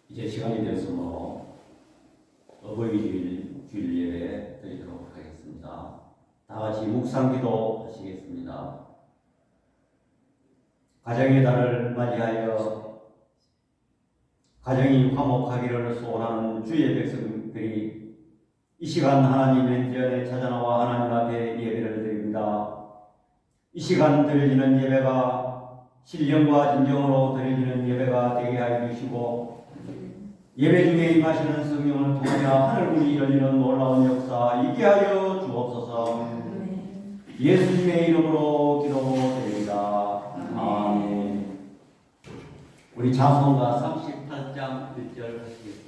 이제 시간이 되었으므로 어버이 주일 예배 드리도록 하겠습니다. 다 같이 묵상기도 하시겠습니다. 가정의 달을 맞이하여 가정이 화목하기를 소원하는 주의 백성들이 이 시간 하나님의 전에 찾아나와 하나님 앞에 예배를 드립니다. 이 시간 드려지는 예배가 신령과 진정으로 드려지는 예배가 되게 하여 주시고, 예배 중에 임하시는 성령을 통하여 하늘문이 열리는 놀라운 역사 있게 하여 주옵소서. 예수님의 이름으로 기도드립니다. 아멘. 우리 자성가 38장 1절 하시겠습니다.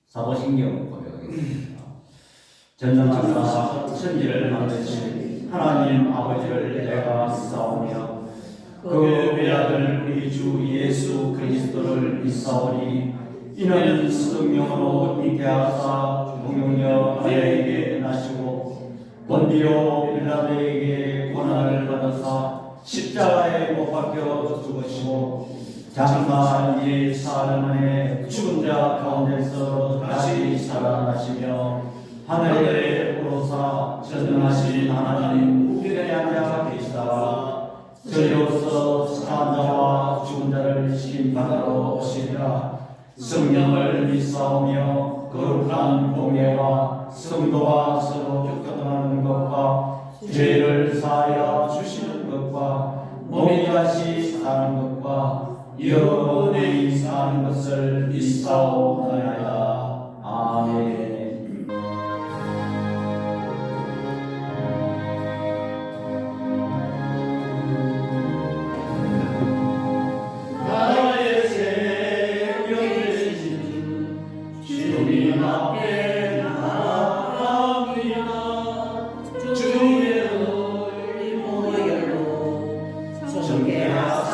사도신경 고백하겠습니다. 전능하사 천지를 만드신 하나님 아버지를 내가 믿사오며 그 외아들 우리 주 예수 그리스도를 믿사오니 이는 성령으로 잉태하사 동용녀 마리아에게 나시고 본디오 빌라도에게 고난을 받으사 십자가에 못 박혀 죽으시고 장사 4일 만에 죽은 자 가운데서 다시 살아나시며 하늘에 오르사 전능하신 하나님 우편에 앉아 계시다가 저희로서 사한 자와 죽은 자를 심판하러 오시리라. 성령을 믿사오며 거룩한 공예와 성도와 서로 교통하는 것과 죄를 사하여 주시는 것과 몸이 다시 사는 것과 영원히 사는 것을 믿사오나이다. 아멘. 나의 생명이신 주님 앞에 나갑니다. 주의 의리 모여로 정죄하사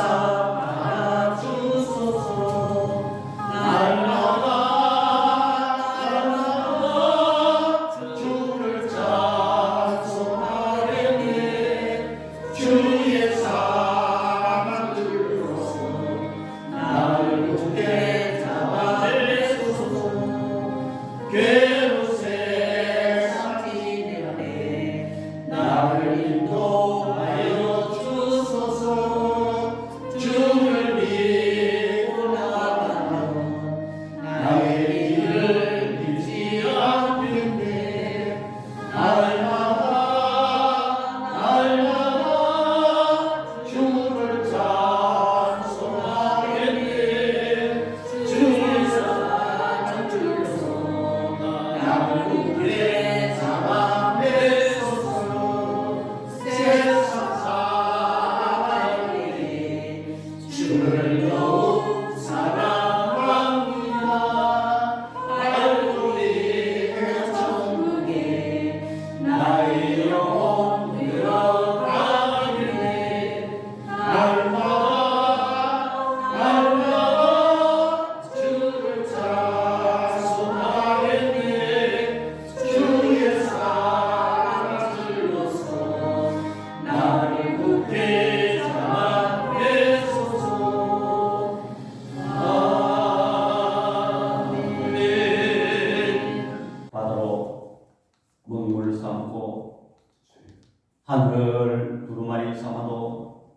하늘을 두루마리 삼아도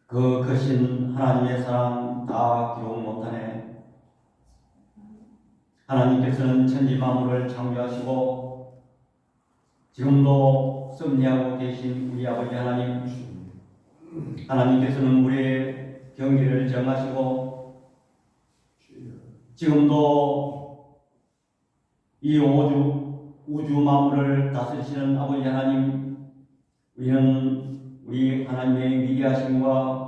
그 거신 하나님의 사랑 다 기록 못하네. 하나님께서는 천지 만물을 창조하시고 지금도 섭리하고 계신 우리 아버지 하나님, 하나님께서는 우리의 경기를 정하시고 지금도 이 우주 만물을 다스리시는 아버지 하나님, 우리는 우리 하나님의 위대하심과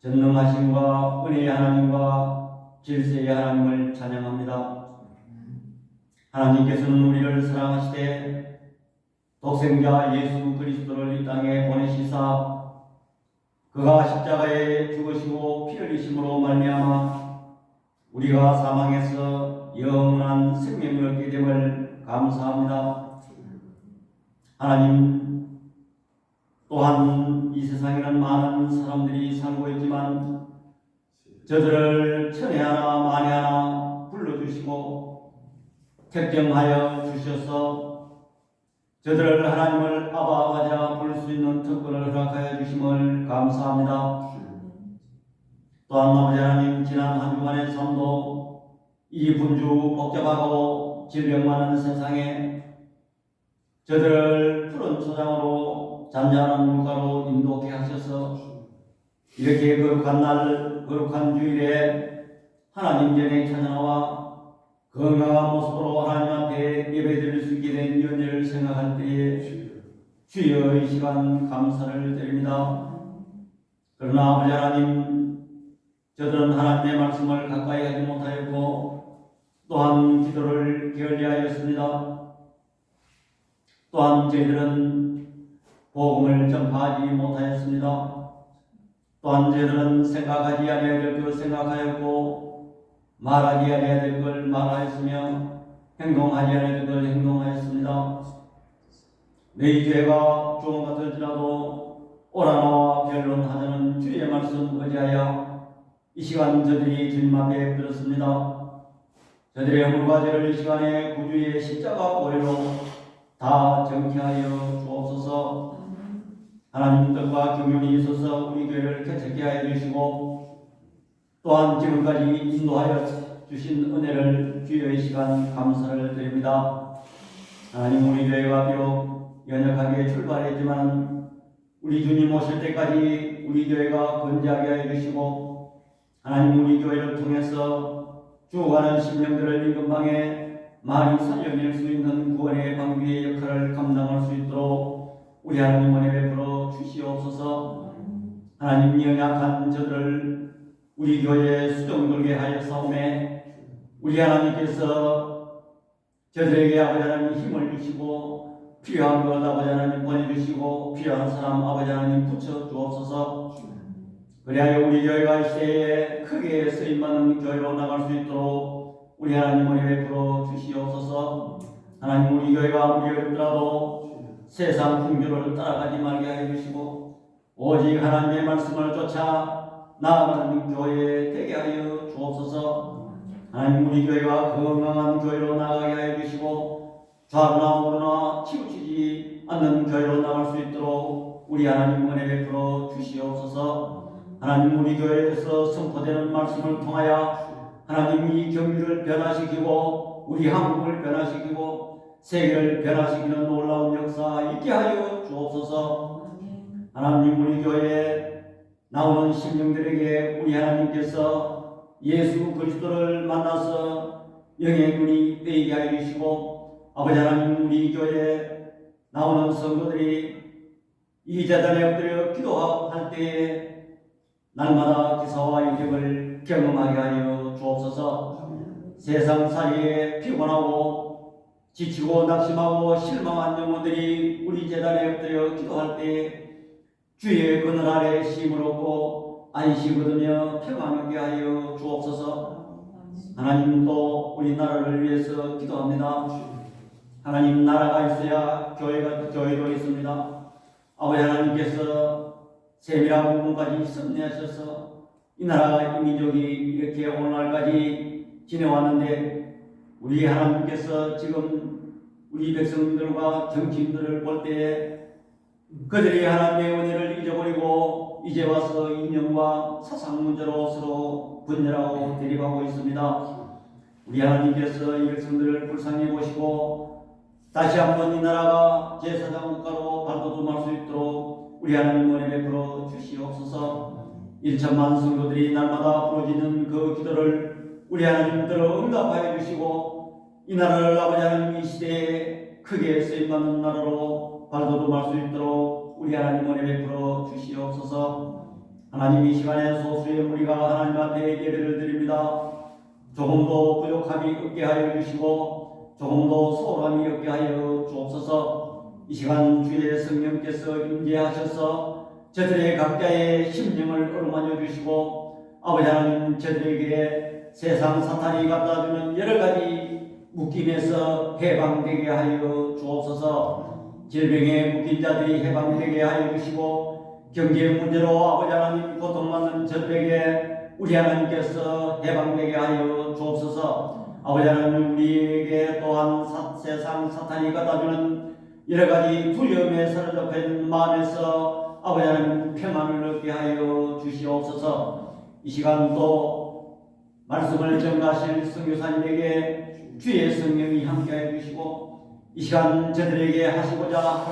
전능하심과 은혜의 하나님과 질서의 하나님을 찬양합니다. 하나님께서는 우리를 사랑하시되 독생자 예수 그리스도를 이 땅에 보내시사 그가 십자가에 죽으시고 피 흘리심으로 말미암아 우리가 사망에서 영원한 생명을 얻게 됨을 감사합니다. 하나님, 또한 이 세상에는 많은 사람들이 살고 있지만 저들을 천에 하나 만에 하나 불러주시고 택정하여 주셔서 저들을 하나님을 아바아버지라 부를 수 있는 특권을 허락하여 주심을 감사합니다. 또한 아버지 하나님, 지난 한 주간의 삶도 이 분주 복잡하고 질병 많은 세상에 저들을 푸른 초장으로 잔잔한 물가로 인도케 하셔서 이렇게 거룩한 주일에 하나님 전에 찾아나와 건강한 모습으로 하나님 앞에 예배드릴 수 있게 된 연예를 생각할 때에 주여 이 시간 감사를 드립니다. 그러나 아버지 하나님, 저들은 하나님의 말씀을 가까이 하지 못하였고 또한 기도를 게을리하였습니다. 또한 저희들은 복음을 전파하지 못하였습니다. 또한 저희들은 생각하지 아니해야 될 것 생각하였고 말하지 아니해야 될 걸 말하였으며 행동하지 아니해야 될 걸 행동하였습니다. 내 죄가 조금 같을지라도 오라나와 변론하자는 주의 말씀 의지하여 이 시간 저들이 주님 앞에 들었습니다. 저들의 허물과 죄를 이 시간에 구주의 십자가 보혈로 다 정케하여 주옵소서. 하나님 뜻과 경륜이 있어서 우리 교회를 개척케 하여 주시고 또한 지금까지 인도하여 주신 은혜를 주여 이 시간 감사를 드립니다. 하나님, 우리 교회가 비록 연약하게 출발했지만 우리 주님 오실 때까지 우리 교회가 건재하게 하여 주시고 하나님, 우리 교회를 통해서 죽어가는 심령들을 이 근방에 많이 살려낼 수 있는 구원의 방비의 역할을 감당할 수 있도록 우리 하나님 은혜 베풀어 주시옵소서. 하나님, 연약한 저들을 우리 교회에 수종들게 하여 싸움에 우리 하나님께서 저들에게 아버지 하나님 힘을 주시고 필요한 것 아버지 하나님 보내주시고 필요한 사람 아버지 하나님 붙여주옵소서. 그리하여 우리 교회가 이 시대에 크게 쓰임받는 교회로 나갈 수 있도록 우리 하나님 은혜 베풀어 주시옵소서. 하나님, 우리 교회가 아무리 어렵더라도 세상 풍조를 따라가지 말게 하여 주시고 오직 하나님의 말씀을 쫓아 나아가는 교회 되게 하여 주옵소서. 하나님, 우리 교회가 건강한 교회로 나가게 하여 주시고 좌우나 우로나 치우치지 않는 교회로 나갈 수 있도록 우리 하나님 은혜 베풀어 주시옵소서. 하나님, 우리 교회에서 선포되는 말씀을 통하여 하나님 이 경기를 변화시키고 우리 한국을 변화시키고 세계를 변화시키는 놀라운 역사 있게 하여 주옵소서. 하나님, 우리 교회에 나오는 심령들에게 우리 하나님께서 예수 그리스도를 만나서 영의 눈이 뜨이게 하여 주시고 아버지 하나님, 우리 교회에 나오는 성도들이 이 재단에 엎드려 기도할 때에 날마다 기사와 이격을 경험하게 하여 주옵소서. 세상살이에 피곤하고 지치고 낙심하고 실망한 영혼들이 우리 재단에 엎드려 기도할 때 주의 그늘 아래 쉼을 얻고 안식 얻으며 평안하게 하여 주옵소서. 하나님, 또 우리나라를 위해서 기도합니다. 하나님, 나라가 있어야 교회도 있습니다. 아버지 하나님께서 세밀한 부분까지 섭리하셔서 이 나라 이 민족이 이렇게 오늘날까지 지내왔는데 우리 하나님께서 지금 우리 백성들과 정치인들을 볼 때에 그들이 하나님의 은혜를 잊어버리고 이제 와서 인연과 사상 문제로 서로 분열하고 대립하고 있습니다. 우리 하나님께서 이 백성들을 불쌍히 보시고 다시 한번 이 나라가 제사장 국가로 발돋움할 수 있도록 우리 하나님 은혜 베풀어 주시옵소서. 1천만 성도들이 날마다 부르짖는 그 기도를 우리 하나님들어 응답하여 주시고 이 나라를 아버지 하나님 이 시대에 크게 쓰임받는 나라로 발돋움할 수 있도록 우리 하나님 은혜 베풀어 주시옵소서. 하나님 이 시간에 소수의 무리가 하나님 앞에 예배를 드립니다. 조금도 부족함이 없게 하여 주시고 조금도 소홀함이 없게 하여 주옵소서. 이 시간 주의 성령께서 임재하셔서 저들의 각자의 심령을 어루만져 주시고 아버지 하나님 저들에게 세상 사탄이 갖다주는 여러가지 묶임에서 해방되게 하여 주옵소서. 질병에 묶인 자들이 해방되게 하여 주시고 경제 문제로 아버지 하나님 고통받는 저들에게 우리 하나님께서 해방되게 하여 주옵소서. 아버지 하나님 우리에게 또한 세상 사탄이 갖다주는 여러가지 두려움에 사로잡혀 있는 마음에서 아버지 하나님 평안을 얻게 하여 주시옵소서. 이 시간도 말씀을 전가하실 선교사님에게 주의 성령이 함께하여 주시고 이 시간 저들에게 하시고자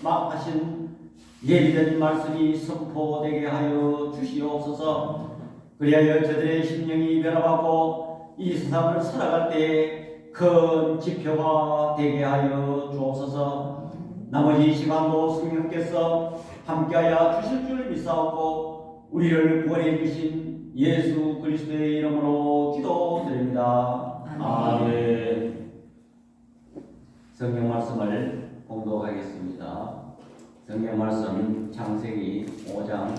하신 예비된 말씀이 선포되게 하여 주시옵소서. 그리하여 저들의 심령이 변화받고 이 세상을 살아갈 때 큰 지표가 되게 하여 주옵소서. 나머지 시간도 성령께서 함께하여 주실 줄 믿사옵고 우리를 구원해 주신 예수 그리스도의 이름으로 기도드립니다. 아멘. 성경 말씀을 공독하겠습니다. 성경 말씀 창세기 5장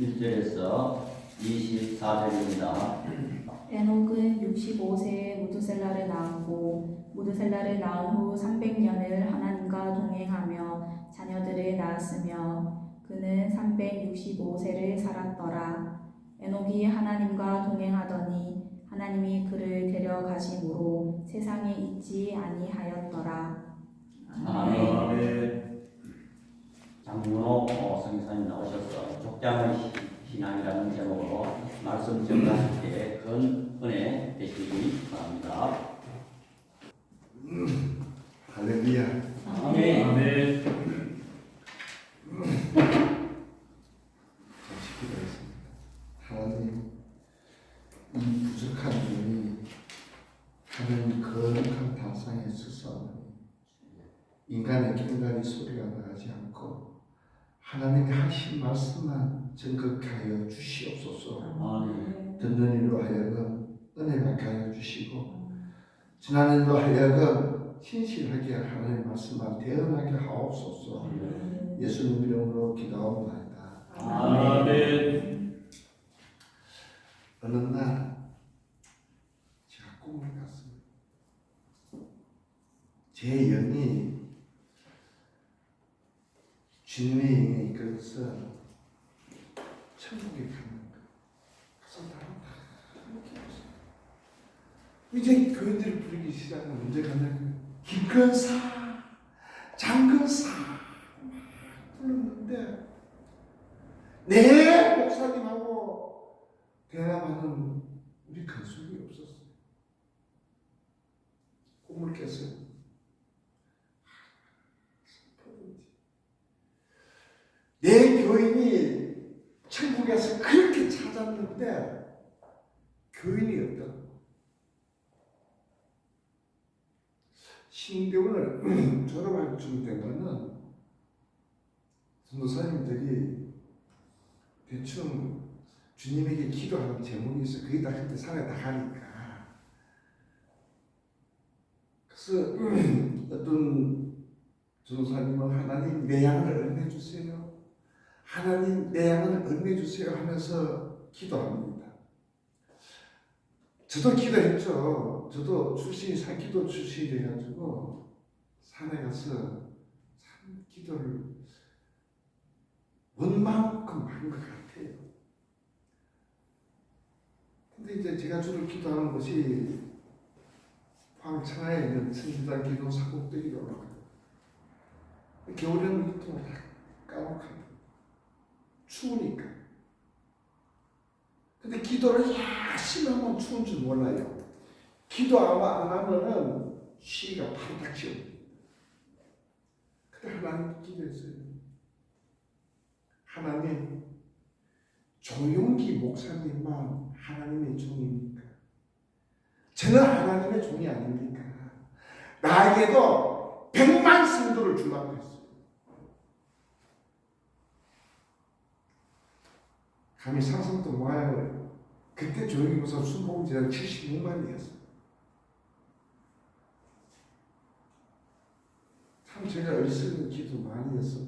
21절에서 24절입니다. 에녹은 65세에 무드셀라를 낳았고 무드셀라를 낳은 후 300년을 하나님과 동행하며 자녀들을 낳았으며 그는 365세를 살았더라. 에녹이 하나님과 동행하더니 하나님이 그를 데려가심으로 세상에 있지 아니하였더라. 아멘. 장문호 성교사님 나오셔서 족장의 신앙이라는 제목으로 말씀 전하실 때 큰 은혜 되시기 바랍니다. 할렐루야. 아멘. 아멘. 다시 기도했습니다. 하나님, 이 부족한 눈이 하나님 거룩한 단상에 서서 인간의 꽹과리 소리가 나가지 않고 하나님이 하신 말씀만 전극하여 주시옵소서. 아멘. 듣는 이로 하여금 은혜 받게 하여 주시고 지난 일로 하여금 신실하게 하나님 말씀만 대응하게 하옵소서. 예수님 이름으로 기도하옵나이다. 아멘. 어느 날 제가 꿈을 꿨습니다. 제 영이 주님의 이끌어서 천국에 가는 거예요. 그래서 나는 다 이렇게 봤어요. 이제 교인들이 부르기 시작하면 언제 가냐고요. 김근사, 장근사 막 불렀는데 내 목사님하고 대화하는 우리 간수이 없었어요. 꿈을 깼어요. 내 교인이 천국에서 그렇게 찾았는데 교인이 없다. 신대원을 졸업할 쯤 되면은 전도사님들이 대충 주님에게 기도하는 제목이 있어. 거의 다 그때 산에 다 가니까. 그래서 어떤 전도사님은 하나님 내 양을 얼매 주세요. 하나님 내 양을 얼매 주세요 하면서 기도합니다. 저도 기도했죠. 저도 출신이 산기도 출신이 돼가지고 산에 가서 참 기도를 원만큼 한 것 같아요. 근데 이제 제가 주로 기도하는 곳이 포항 천하에 있는 천지단 기도 사곡대기로 올라가요. 겨울에는 유통을 다 까먹한다. 추우니까. 근데 기도를 열심히 하면 추운 줄 몰라요. 기도 안 하면은 시가 바로 닥치요. 근데 하나님 기도했어요. 하나님, 조용기 목사님만 하나님의 종입니까? 저는 하나님의 종이 아닙니까? 나에게도 100만 성도를 주라고 했어요. 감히 상상도 못해요. 그때 조용히 목사 순복음제가 76만이었어요. 참 제가 어리석은 기도 많이 했어요.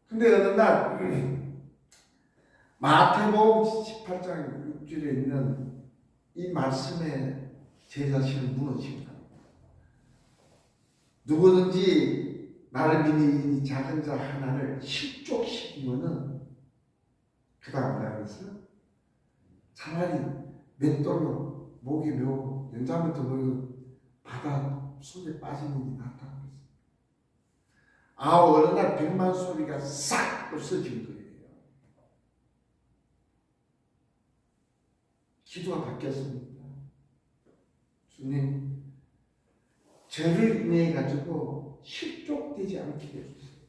근데 어느 날 마태복음 18장 6절에 있는 이 말씀에 제 자신을 무너집니다. 누구든지 나를 믿는 이 작은 자 하나를 실족시키면은 그 다음 뭐라 그랬어요? 차라리 맷돌로 목에 메고 연장부터 모이고 바다 속에 빠지는 게 낫다고 했어요. 어느 날 100만 소리가 싹 없어진 거예요. 기도가 바뀌었습니다. 주님, 저를 인해 가지고 실족되지 않게 해주세요.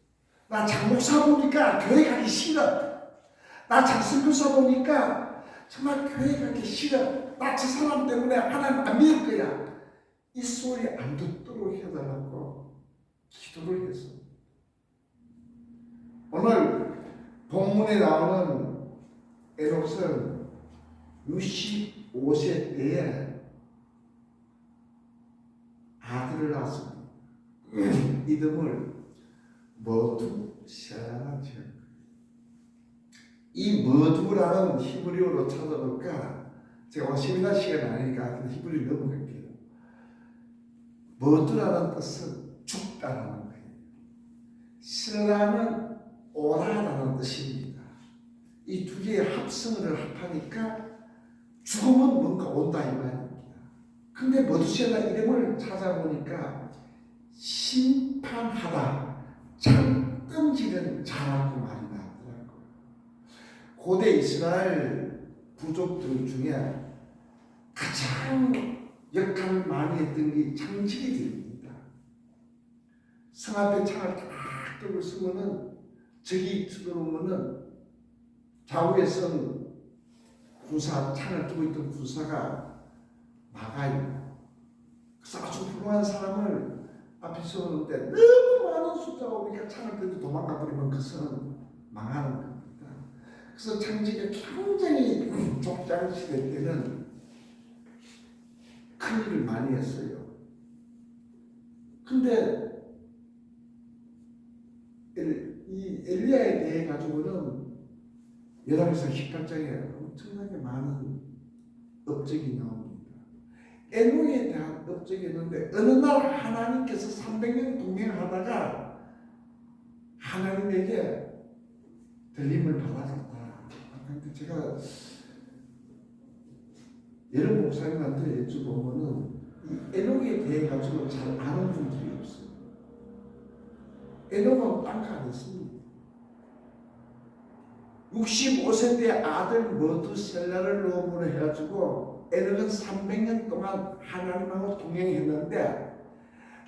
나 장목사 보니까 교회 가기 싫어. 나 장선교사 보니까 정말 교회 가기 싫어. 나 저 사람 때문에 하나님 안 믿을 거야. 이 소리 안 듣도록 해달라고 기도를 했어. 오늘 본문에 나오는 에녹은 65세 때에 아들을 낳았습니다. 이름을 머두셀라라 지은 거예요. 이 머두라는 히브리어로 찾아볼까? 제가 오늘 세미나 시간 아니니까 히브리어 넘어갈게요. 머두라는 뜻은 죽다라는 거예요. 셀라는 오라라는 뜻입니다. 이 두 개의 합성을 합하니까 죽음은 뭔가 온다 이 말입니다. 근데 머두셀라 이름을 찾아보니까 심판하다, 창뜸지는 자라고 말이 나더라고요. 고대 이스라엘 부족들 중에 가장 역할을 많이 했던 게 창직이들입니다. 성 앞에 창을 딱 들고 서면은 저기 들어오면은 좌우에 선 군사, 창을 두고 있던 군사가 막아요. 그래서 아주 훌륭한 사람을 앞에 세우는데 너무 많은 숫자가 오니까 창을 들고 도망가 버리면 그 선은 망하는 겁니다. 그래서 창직이 굉장히 족장시대 때는 큰 일을 많이 했어요. 근데 이 엘리야에 대해 가지고는 열왕기상 18장에 엄청나게 많은 업적이 나옵니다. 에녹에 대한 업적이 있는데 어느 날 하나님께서 300년 동행하다가 하나님에게 들림을 받았다. 그런데 제가 여러 목사님한테 여쭤보면은 이 에녹에 대해 가지고 잘 아는 분들이 없어요. 에녹은 땅가 안 했습니다. 65세 때 아들 머두셀라를 노음으로 해가지고 에녹은 300년 동안 하나님하고 동행했는데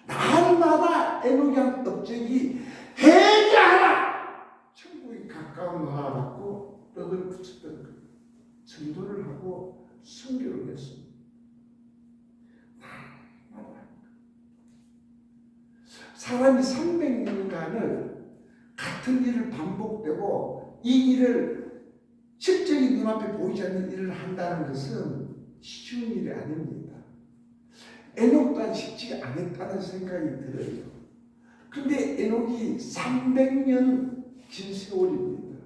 날마다 에녹이 한 업적이 회개하라! 천국이 가까운 나라라고 뼈를 붙였던 거예요. 전도를 하고 선교를 했습니다. 사람이 300년간을 같은 일을 반복되고 이 일을 실적인 눈앞에 보이지 않는 일을 한다는 것은 쉬운 일이 아닙니다. 에녹 또한 쉽지 않았다는 생각이 들어요. 근데 에녹이 300년 긴 세월입니다.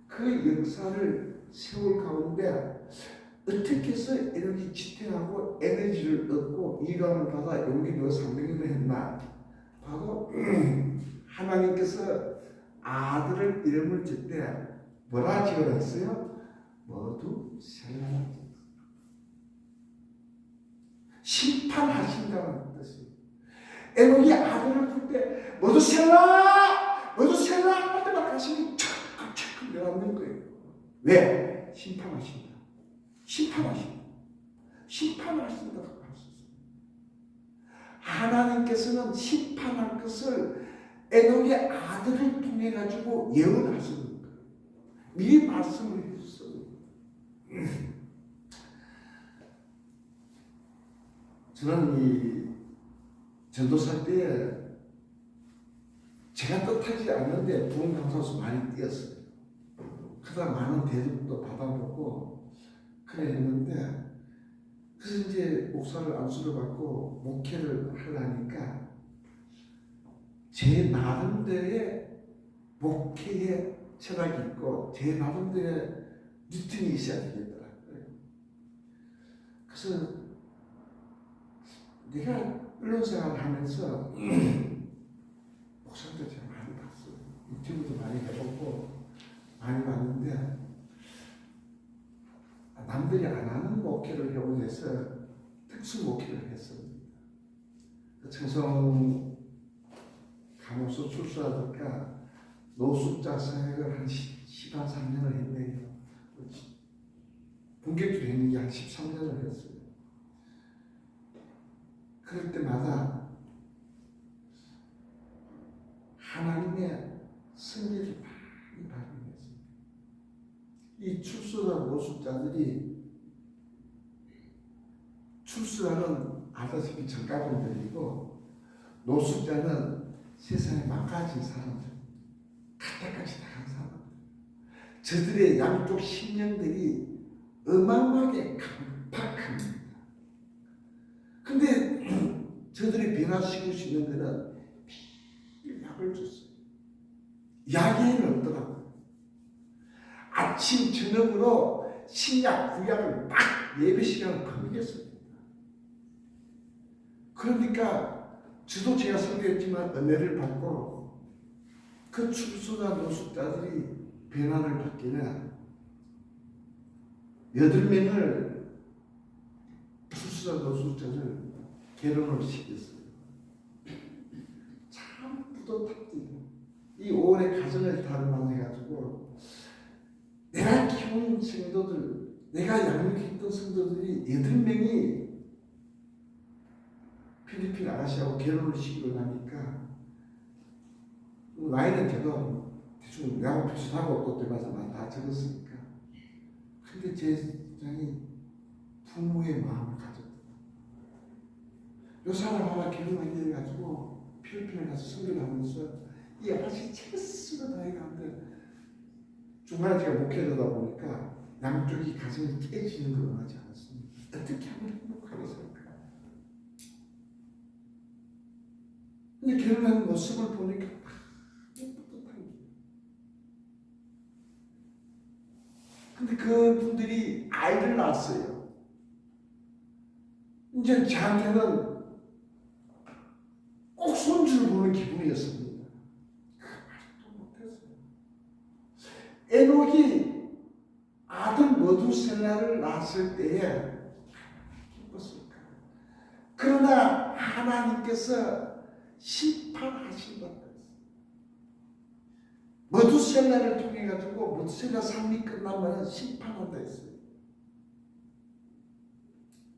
그 역사를 세월 가운데 어떻게 해서 에녹이 지탱하고 에너지를 얻고 일감을 받아 용기를 300년을 했나? 바로 하나님께서 아들을 이름을 질 때 뭐라 지어라 했어요? 머두셀라. 심판하신다는 뜻이에요. 에녹이 아들을 볼 때 머두셀라 할 때마다 가슴이 척척 내려앉는 거예요. 왜? 심판하신다고 하셨어요. 하나님께서는 심판할 것을 에녹의 아들을 통해 가지고 예언하시는 거예요. 미리 말씀을 해줬어요. 저는 이 전도사 때 제가 뜻하지 않는데 부흥 강사로서 많이 뛰었어요. 그러다 많은 대접도 받아보고 그래 했는데, 그래서 이제 목사를 안수를 받고 목회를 하려니까 제 나름대로의 목회의 철학이 있고 제 나름대로의 루틴이 있어야 되겠더라고요. 그래서 내가 언론 생활을 하면서 목사님들 제가 많이 봤어요. 유튜브도 많이 해보고 많이 봤는데 남들이 안 하는 목회를 해보고 해서 특수 목회를 했습니다. 청송 감옥소 출소하니까 노숙자 사역을 한 13년을 했네요. 본격적으로 했는 게 한 13년을 했어요. 그럴 때마다 하나님의 승리를 많이 발견했습니다. 이 출소자 노숙자들이 출소자는 아다시피 정가분들이고 노숙자는 세상에 망가진 사람들, 가택까지 당한 사람들. 저들의 양쪽 심령들이 어마어마하게 강팍합니다. 근데 저들이 변화시킬 수 있는 것은 약을 줬어요. 약에는 없더라고요. 아침 저녁으로 신약 구약을 막 예배 시간을 거르겠습니다. 그러니까 저도 제가 설교했지만 은혜를 받고 그 출소자 노숙자들이 변화를 받기는 8명을 출소자 노숙자를 결혼을 시켰어요. 참 뿌듯합니다. 이 5월의 가정을 다름만해가지고 내가 키운 성도들, 내가 양육했던 성도들이 8명이 필리핀 아가씨하고 결혼을 시키고 나니까 나이는 제가 대충 내하고 비슷하고 또 대마사만 다 적었으니까. 근데 제 장이 부모의 마음을 가졌다. 요 사람 하나 결혼하게 돼가지고 필리핀에 가서 선교를 하면서 이 아가씨 최선을 다해가는데 중간에 제가 목회하다 보니까 양쪽이 가슴이 깨지는 걸 원하지 않았습니다. 어떻게 하면 행복하게 살까? 근데 결혼하는 모습을 보니까 뿌듯한 거예요. 근데 그분들이 아이를 낳았어요. 이제 저한테는 꼭 손주를 보는 기분이었습니다. 그 말도 못했어요. 에녹이 아들 머두셀라를 낳았을 때에 기뻤을까? 그러나 하나님께서 심판하신다고 했어요. 머두셀라를 통해 가지고 머두셀라 삶이 끝나면 심판한다 했어요.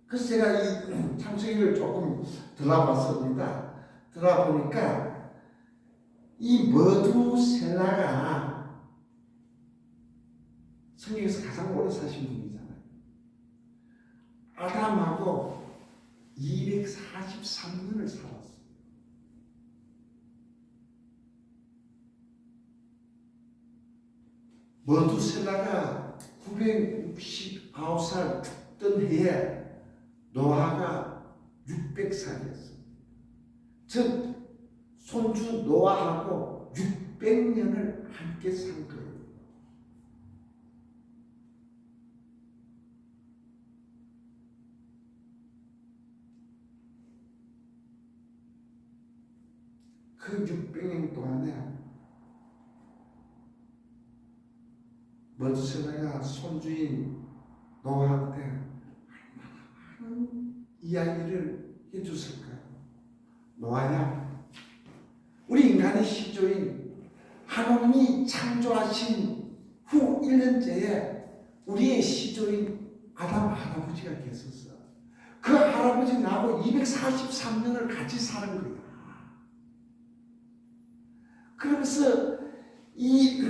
그래서 제가 이 창세기를 조금 들어봤습니다. 들어보니까 이 머두셀라가 성경에서 가장 오래 사신 분이잖아요. 아담하고 243년을 살았어요. 머두셀라가 969살 죽던 해에 노아가 600살이었어요. 즉 손주 노아하고 600년을 함께 산 거예요. 그 600년 동안에 머두셀라가 손주인 노아한테 얼마나 많은 이야기를 해줬을까요? 노아야, 우리 인간의 시조인 하나님이 창조하신 후 1년째에 우리의 시조인 아담 할아버지가 계셨어. 그 할아버지 나하고 243년을 같이 사는 거야. 그러면서 이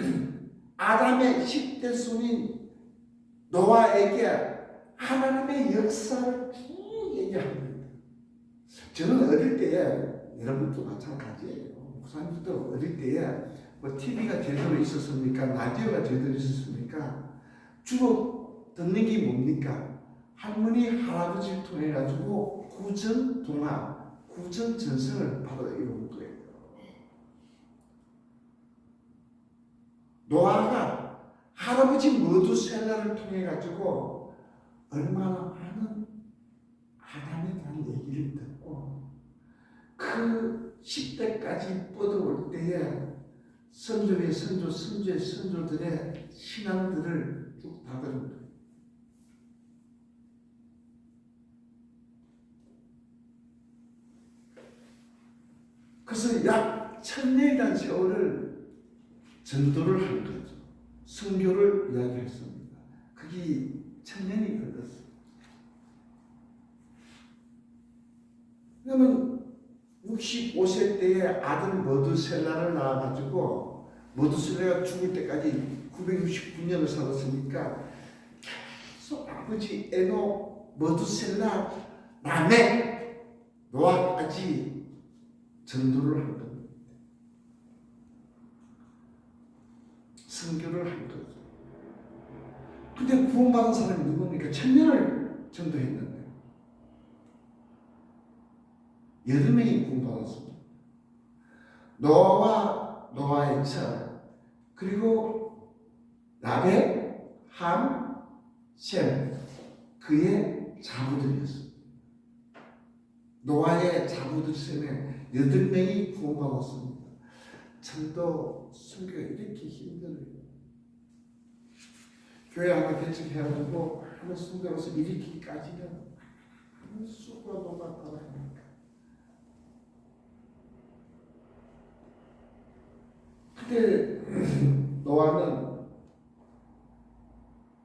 아담의 10대 손인 노아에게 하나님의 역사를 쭉 얘기합니다. 저는 어릴 때에, 여러분도 마찬가지예요. 목사님도 어릴 때에 뭐 TV가 제대로 있었습니까? 라디오가 제대로 있었습니까? 주로 듣는 게 뭡니까? 할머니, 할아버지를 통해 가지고 구전 동화, 구전 전승을 받아 이룬 거예요. 노아가 할아버지 머두셀라를 통해 가지고 얼마나 많은 아담에 대한 얘기를 듣고 그 10대까지 뻗어올 때에 선조의 선조, 선조의 선조들의 신앙들을 쭉 다 들은 거예요. 그래서 약 1000년이라는 세월을 전도를 한 거죠. 선교를 이야기했습니다. 그게 1000년이 걸렸어요. 그러면 65세 때에 아들 머두셀라를 낳아가지고 머두셀라가 죽을 때까지 969년을 살았으니까 계속 아버지 에노, 머두셀라, 라멕, 노아까지 전도를 한 겁니다. 선교를 한 거죠. 근데 구원받은 사람이 누굽니까? 1000년을 전도했는데 8명이 구원받았습니다. 노아와 노아의 처, 그리고 라벡, 함, 셈, 그의 자부들이었습니다. 노아의 자부들 셈에 8명이 구원받았습니다. 전도 선교가 이렇게 힘들어요. 교회 하나 개척해가지고 하는 선교로서 일으키기까지는 수고가 너무 많다고. 그때 노아는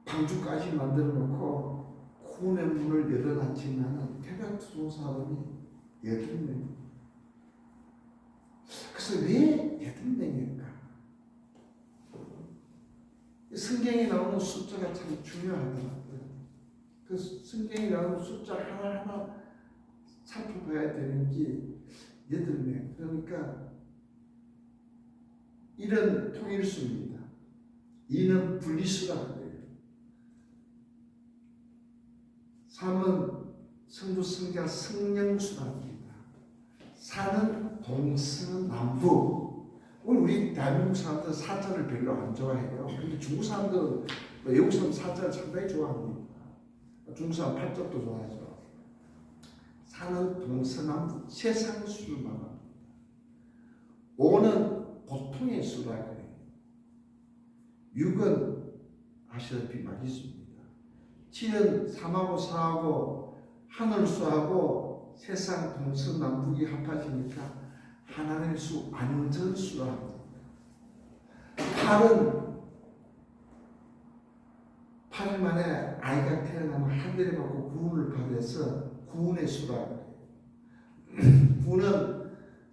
방주까지 만들어 놓고 구원의 문을 열어놨지만은 태백 두 사람이 8명. 그래서 왜 8명일까? 성경에 나오는 숫자가 참 중요하더라고요. 그 성경에 나오는 숫자 하나하나 살펴봐야 되는 게 8명. 그러니까 1은 통일수입니다. 2는 분리수라고 해요. 3은 성부, 성자, 성령수랍니다. 4는 동서남북. 우리 대한민국 사람들은 사자를 별로 안 좋아해요. 근데 중국 사람들은, 외국 사람 사자를 상당히 좋아합니다. 중국 사람 팔적도 좋아하죠. 4는 동서남북, 세상 수를 말합니다. 5는 보통의 수라고 해요. 6은 아시다시피 말이수입니다. 7은 3하고 4하고 하늘수하고 세상 동서남북이 합하시니까 하나님의 수, 안전수라 합니다. 8은 8일 만에 아이가 태어나면 하늘에 받고 구원을 받아서 구원의 수라고 해요. 9는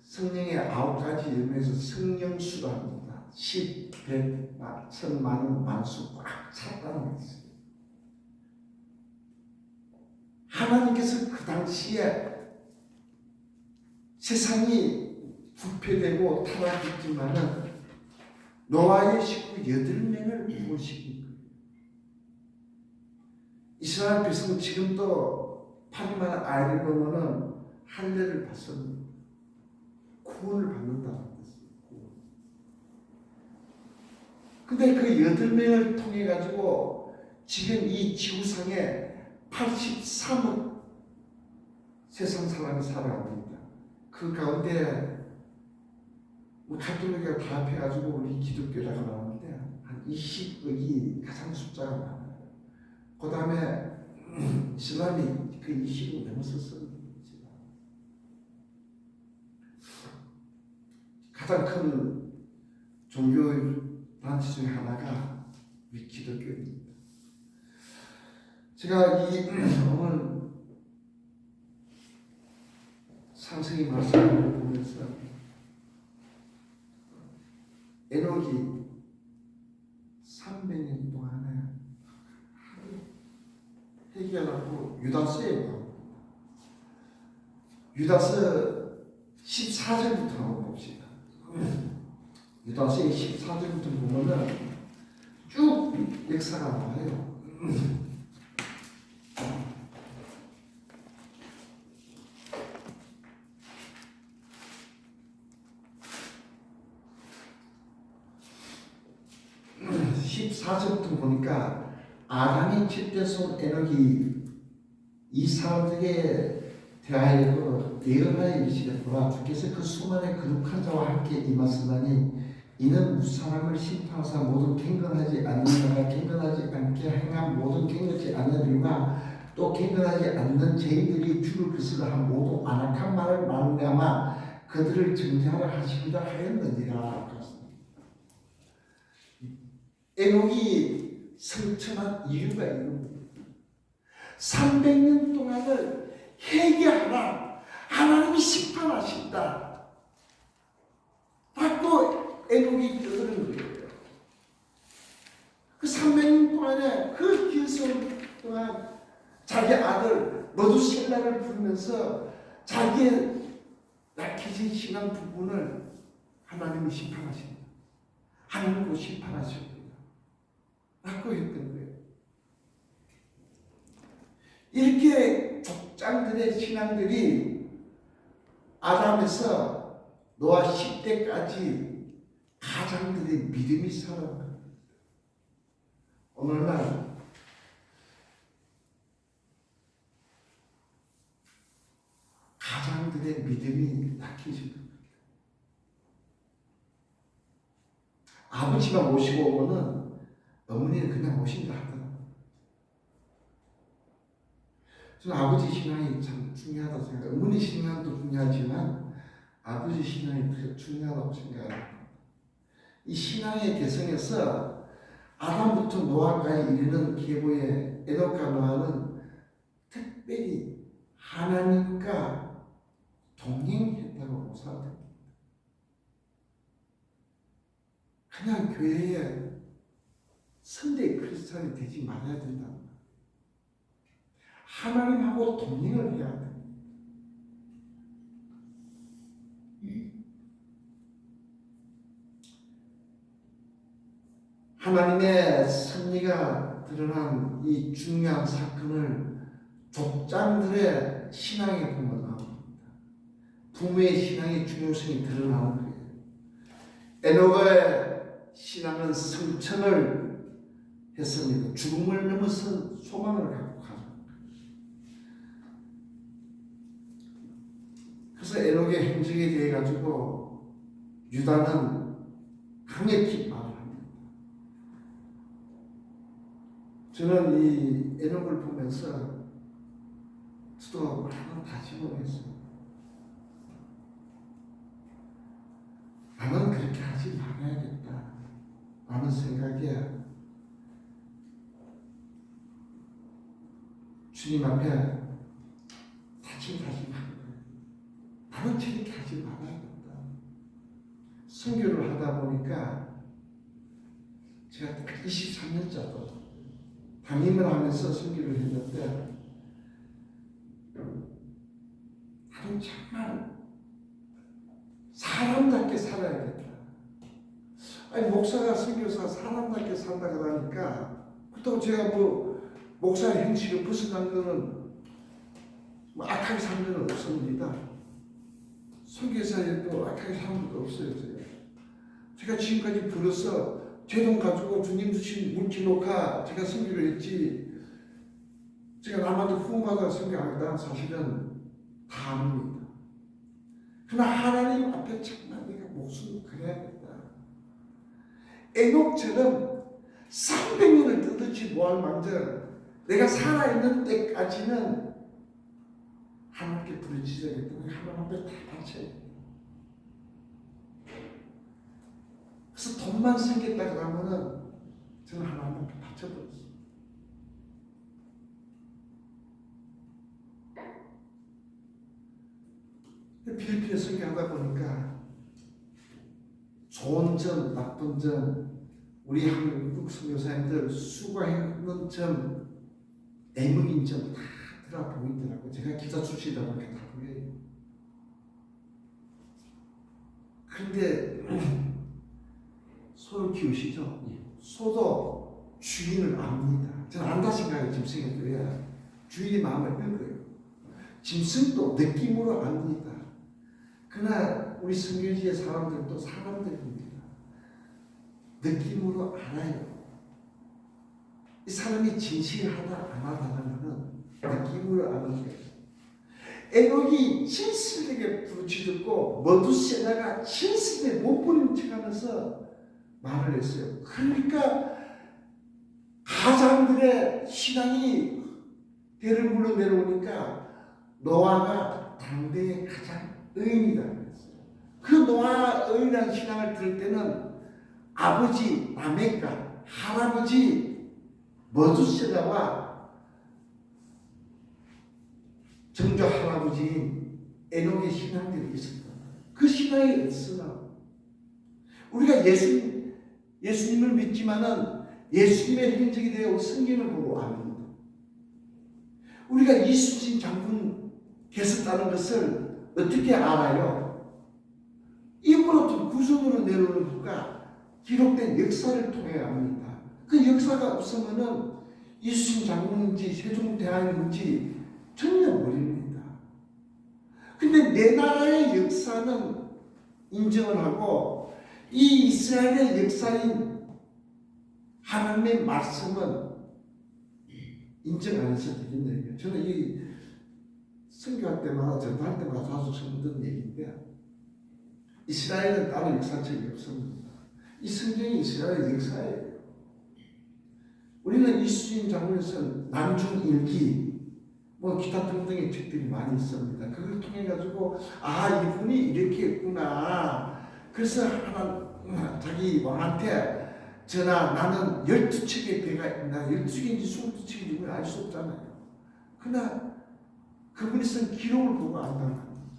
성령의 9가지 열매에서 성령수라 합니다. 10, 100, 1000, 만, 만수 꽉 찼다는 것이죠. 하나님께서 그 당시에 세상이 부패되고 타락했지만은 노아의 식구 8명을 구원시킨 거예요. 이스라엘 백성은 지금도 8일 만에 아이를 보면은 할례를 받습니다. 구원을 받는다는 것이에요. 근데 그 8명을 통해 가지고 지금 이 지구상에 83억 세상 사람이 살아갑니다. 그 가운데 가톨릭이 다 합해가지고 우리 기독교라고 나오는데 한 20억이 가장 숫자가 많아요. 그 다음에 이슬람이 그 20억 넘었었어요. 가장 큰 종교 단체 중에 하나가 우리 기독교입니다. 제가 이 오늘 상승이 말씀을 보면서 에녹이 300년 동안에 회개하고 유다서에 유다서 14절부터 한번 봅시다. 유다서의 14절부터 보면은 쭉 역사가 나와요. 음, 14절부터 보니까 아담이 칠대손 에녹이 이 사람들에게 대하여 대언하여 이르시되 보라 주께서 그 수많은 거룩한 자와 함께 임하시나니 이는 무사람을 심판하사 모든 경건하지 않는 자가 경건하지 않게 행한 모든 경건하지 않는 이유가 또 경건하지 않는 죄인들이 주를 것을 한 모든 안악한 말을 말미암아 그들을 정죄하라 하시고자 하였느니라. 에녹이 성천한 이유가 있는 300년 동안을 회개하라. 하나님이 심판하신다. 라고 에녹이 떠드는 거예요. 그 300년 동안에 그 기성 동안 자기 아들 머두셀라를 부르면서 자기의 약해진 신앙 부분을 하나님이 심판하신다. 하나님도 심판하십니다. 라고 했던 거예요. 이렇게 족장들의 신앙들이 아담에서 노아 10대까지 가장들의 믿음이 살아납니다. 오늘날 가장들의 믿음이 약해집니다. 아버지가 모시고 오면은 어머니는 그냥 모신다 하더라고요. 저는 아버지 신앙이 참 중요하다고 생각해요. 어머니 신앙도 중요하지만 아버지 신앙이 더 중요하다고 생각합니다. 이 신앙의 개성에서 아담부터 노아까지 이르는 계보의 에녹과 노아는 특별히 하나님과 동행했다고 묘사됩니다. 그냥 교회에 선대 크리스찬이 되지 말아야 된다. 하나님하고 동행을 해야 돼. 하나님의 섭리가 드러난 이 중요한 사건을 족장들의 신앙에 보면 나옵니다. 부모의 신앙의 중요성이 드러나는 거예요. 에녹의 신앙은 성천을 했습니다. 죽음을 넘어선 소망을 갖고 가는 거예요. 그래서 에녹의 행적에 대해 가지고 유다는 강력히 말을 합니다. 저는 이 에녹을 보면서 저도 많은 다짐을 했어요. 나는 그렇게 하지 말아야겠다. 라는 생각에 주님 앞에 다짐하는 거예요. 나는 저렇게 하지 말아야겠다. 선교를 하다 보니까 제가 23년째도 담임을 하면서 선교를 했는데 나는 정말 사람답게 살아야겠다. 아니 목사가 선교사 사람답게 산다 그러니까 그렇다고 제가 뭐 목사의 행실을 벗어난 거는 뭐 악하게 산 거는 없습니다. 선교사에도 악하게 산 것도 없어요. 제가 지금까지 불어서 제 돈 가지고 주님 주신 물질 녹화 제가 선교를 했지 제가 남한테 후원받아 선교하겠다 사실은 다 압니다. 그러나 하나님 앞에 정말 내가 목숨을 걸어야겠다. 에녹처럼 300년을 뜯을지 뭐할 망정 내가 살아있는 때까지는 하나님께 부르짖어야겠다. 하나님 앞에 다 바쳐야 돼. 그래서 돈만 생겼다 그러면은 저는 하나님 앞에 바쳐버렸어요. 필리핀에 설교하다 보니까 좋은 점, 나쁜 점, 우리 한국 선교사님들 수고하는 점, 애먹인 점 다 들어 보이더라고요. 제가 기사 출시다 보니까 다 보여요. 그런데 소를 키우시죠? 소도 주인을 압니다. 저는 안다 생각이 짐승이 그래야 주인의 마음을 읽어요. 짐승도 느낌으로 압니다. 그러나 우리 성교지의 사람들도 사람들입니다. 느낌으로 알아요. 이 사람이 진실하다 안 하다는 것은 느낌으로 아는 거예요. 에녹이 신실에게 부르짖었고 머두셀라가 신실에 못 보는 척하면서 말을 했어요. 그러니까 가장들의 신앙이 대를 물러 내려오니까 노아가 당대의 가장 의인이다 그랬어요. 그 노아 의인한 신앙을 들을 때는 아버지 라멕과 할아버지 머두셀라와 정조 할아버지인 에녹의 신앙들이 있었다. 그 신앙이 없으나 우리가 예수님을 믿지만은 예수님의 행적에 대해 성경을 보고 압니다. 우리가 이순신 장군 계셨다는 것을 어떻게 알아요? 입으로 구성으로 내려오는 것과 기록된 역사를 통해 압니다. 그 역사가 없으면은 이순신 장군인지 세종대왕인지 전혀 모릅니다. 근데 내 나라의 역사는 인정을 하고 이 이스라엘의 역사인 하나님의 말씀은 인정 안 해서 되겠네요. 저는 이 선교할 때마다 전도할 때마다 자주 듣는 얘기인데 이스라엘은 다른 역사책이 없습니다. 이 성경이 이스라엘 역사예요. 우리는 이순신 장군에서 난중일기 뭐 기타 등등의 책들이 많이 있습니다. 그걸 통해 가지고 아 이분이 이렇게 했구나. 그래서 하나 자기 왕한테 전하 나는 12척의 배가 있나 12척인지 22척인지 알 수 없잖아요. 그러나 그분이 쓴 기록을 보고 안다는 겁니다.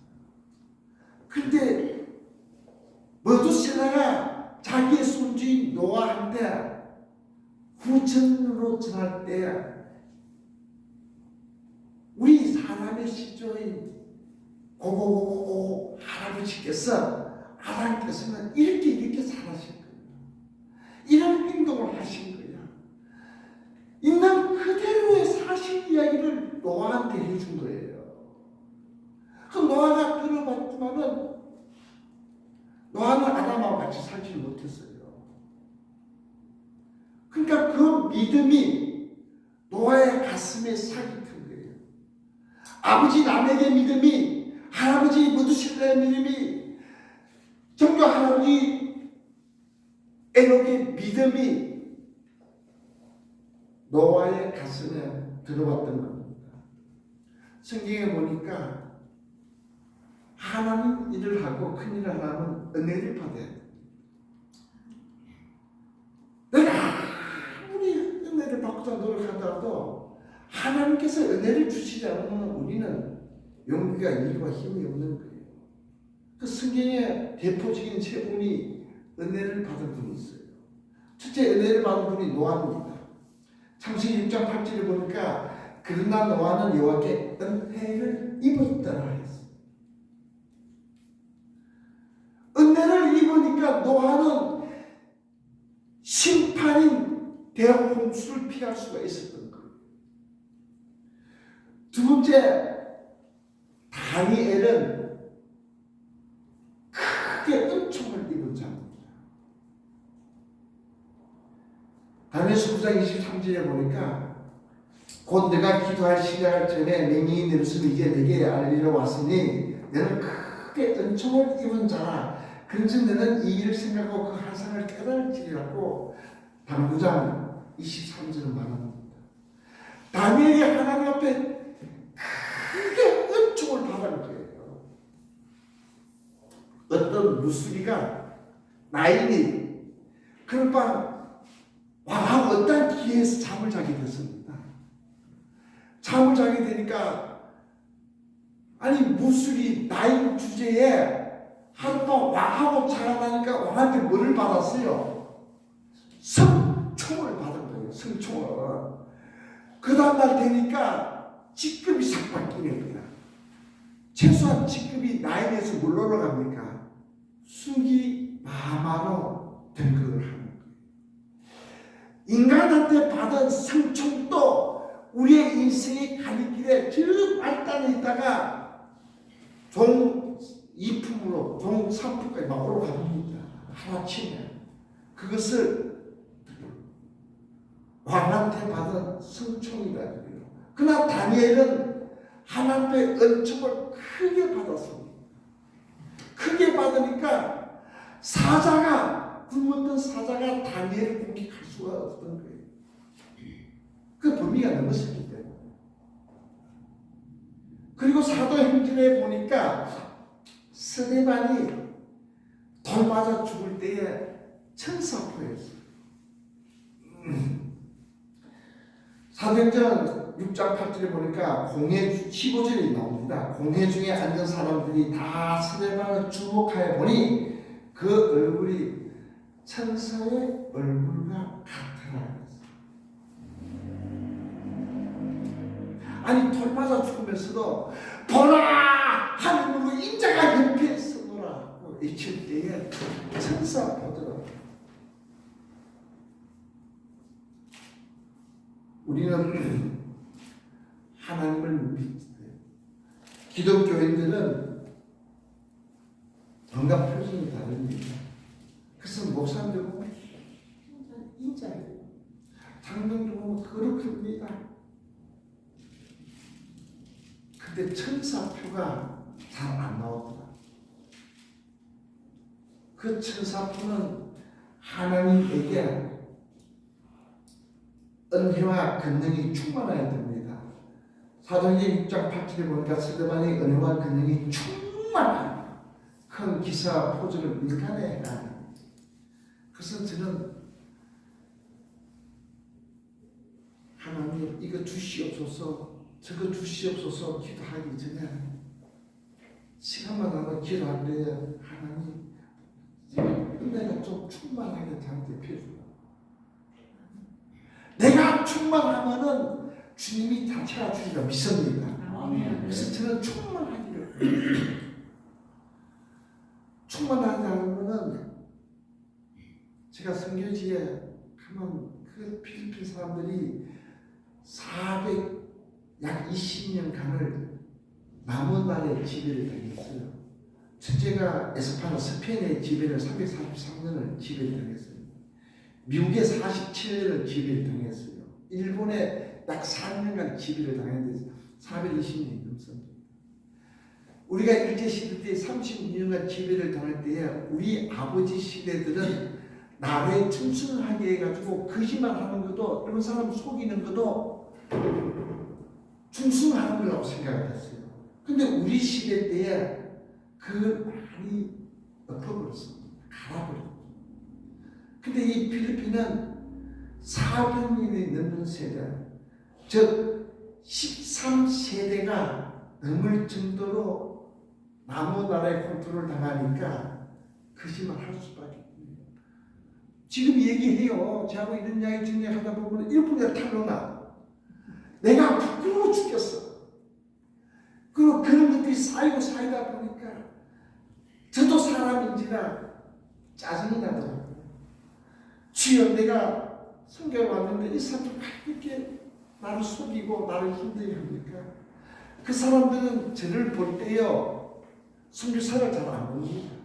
그런데 머두셀라가 자기의 손주인 노아한테 후천으로 전할 때 우리 사람의 시조인 고고고고 할아버지께서 아담께서는 이렇게 살아신 거예요. 이런 행동을 하신 거야. 있는 그대로의 사실 이야기를 노아한테 해준 거예요. 그 노아가 들어봤지만은 노아는 아담하고 같이 살지 못했어요. 그러니까 그 믿음이 노아의 가슴에 삭이 튼 거예요. 아버지 라멕의 믿음이, 할아버지 머두셀라의 믿음이, 정조 할아버지 에녹의 믿음이 노아의 가슴에 들어왔던 겁니다. 성경에 보니까 하나님 일을 하고 큰 일을 하려면 은혜를 받아야 돼요. 내가 아무리 은혜를 받고자 노력하더라도 하나님께서 은혜를 주시지 않으면 우리는 용기가 일과 힘이 없는 거예요. 그 성경에 대표적인 세 분이 은혜를 받은 분이 있어요. 첫째 은혜를 받은 분이 노아입니다. 창세기 6장 8절에 보니까 그러나 노아는 여호와께 은혜를 입었더라 했어요. 은혜를 입으니까 노아는 심판인 대홍수를 피할 수가 있었던 거예요. 두 번째, 다니엘은 크게 은총을 입은 자입니다. 다니엘서 9장 23절에 보니까 곧 내가 기도할 시작 전에 맹인이 내 모습을 이제 내게 알리러 왔으니 너는 크게 은총을 입은 자라. 그런즉 너는 이 일을 생각하고 그 한상을 깨달을지라고 당구장 23절은 말합니다. 다니엘이 하나님 앞에 크게 은총을 받은 거예요. 어떤 무수리가 나인이 그날 밤 왕하고 어떤 기회에서 잠을 자게 됐습니다. 잠을 자게 되니까 아니 무술이 나인 주제에 하룻밤 왕하고 자라나니까 왕한테 뭐를 받았어요? 성총을 받은 거예요. 성총을. 그 다음날 되니까 직급이 싹 바뀌는 거야. 최소한 직급이 나인에서 뭘 올라갑니까? 수기 마마로 등극을 하는 거예요. 인간한테 받은 성총도 우리의 인생의 가는 길에 저 말단에 있다가 종 2품으로 종 3품까지 막 올라갑니다. 하나치면 그것을 왕한테 받은 성총이다. 그러나 다니엘은 하나님의 은총을 크게 받았습니다. 크게 받으니까 사자가 굶었던 사자가 다니엘을 공격할 수가 없던 거예요. 그 범위가 넘었었기 때문에. 그리고 사도행전에 보니까 스데반이 돌 맞아 죽을 때에 천사포였어요. 사도행전 6장 8절에 보니까 공회 15절이 나옵니다. 공회 중에 앉은 사람들이 다 스데반을 주목하여 보니 그 얼굴이 천사의 얼굴과 같더라. 아니 돌 맞아 죽으면서도 보라 하늘으로 인자가 옆에 서노라고 외칠 때에 천사 보더라고. 우리는 하나님을 믿어요. 기독교인들은 뭔가 표정이 다릅니다. 그래서 목사님들 보면 인자예요. 장로들 보면 거룩합니다. 근데 천사표가 잘 안 나오더라. 그 천사표는 하나님에게 은혜와 권능이 충만해야 됩니다. 사도행전 6장 8절에 보니까 스데반의 은혜와 권능이 충만한 큰 기사 포즈를 민간에 해라. 그래서 저는 하나님 이거 주시옵소서 저거 주시옵소서 기도하기 전에 시간만 나면 기도할 때 하나님 은혜가 좀 충만하게 저한테 필요해요. 내가 충만하면은 주님이 다 채워주리라 믿습니다. 그래서 저는 충만하기를 충만하지 않으면은 제가 선교지에 가면 그 필리핀 사람들이 약 20년간을 남은 나라에 지배를 당했어요. 첫째가 에스파나 스페인의 지배를 343년을 지배를 당했어요. 미국에 47년을 지배를 당했어요. 일본에 약 4년간 지배를 당했는데 420년이 넘습니다. 우리가 일제시대 때 32년간 지배를 당할 때에 우리 아버지 시대들은 나라에 충성하게 해가지고 거짓말하는 것도 일본 사람 속이는 것도 충성하는 거라고 생각을 했어요. 근데 우리 시대 때에 그 말이 엎어버렸습니다. 갈아버렸습니다. 근데 이 필리핀은 400년이 넘는 세대, 즉 13세대가 넘을 정도로 남의 나라의 컨트롤을 당하니까 거짓말 할 수밖에 없네요. 지금 얘기해요. 저하고 이런 이야기 정리하다 보면 일본에 탈로나 내가 부끄러워 죽겠어. 그리고 그런 것들이 쌓이고 쌓이다 보니까 저도 사람인지라 짜증이 나더라고요. 주여 내가 성경에 왔는데 이 사람들 이렇게 나를 속이고 나를 힘들게 합니까? 그 사람들은 저를 볼 때요 선교사를 잘 안 봅니다.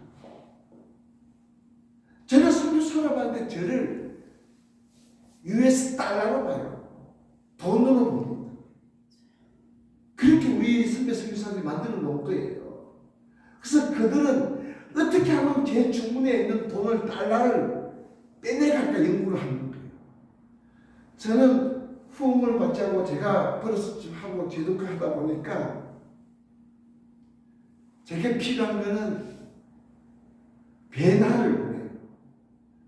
저는 선교사를 봤는데 저를 US 달러로 봐요. 돈으로 봅니다. 그렇게 우리 선배 선교사들이 만들어 놓은 거예요. 그래서 그들은 어떻게 하면 제 주문에 있는 돈을 달러를 빼내갈까 연구를 하는 거예요. 저는 후원을 받자고 제가 버릇을 하고 제독을 하다 보니까 제게 필요한 거는 배나를 보내요.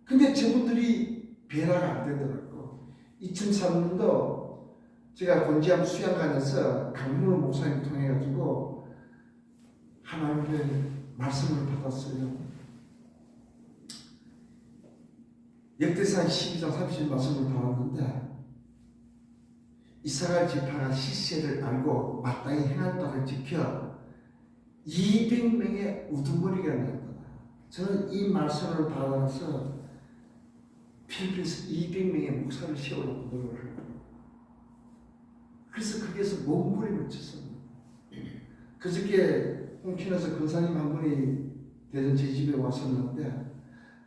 근데 저분들이 변화가 안 되더라고. 2003년도 제가 곤지암 수양관에서 강문호 목사님 통해 가지고 하나님의 말씀을 받았어요. 역대상 12장 30절 말씀을 받았는데 이스라엘 지파가 시세를 알고 마땅히 행할 바를 지켜 200명의 우두머리가 났다. 저는 이 말씀을 받아서 필리핀에서 200명의 목사를 세우려고 노력을 하고 그래서 거기에서 몸부림을 쳤습니다. 그저께 홍천에서 권사님 한 분이 대전 제 집에 왔었는데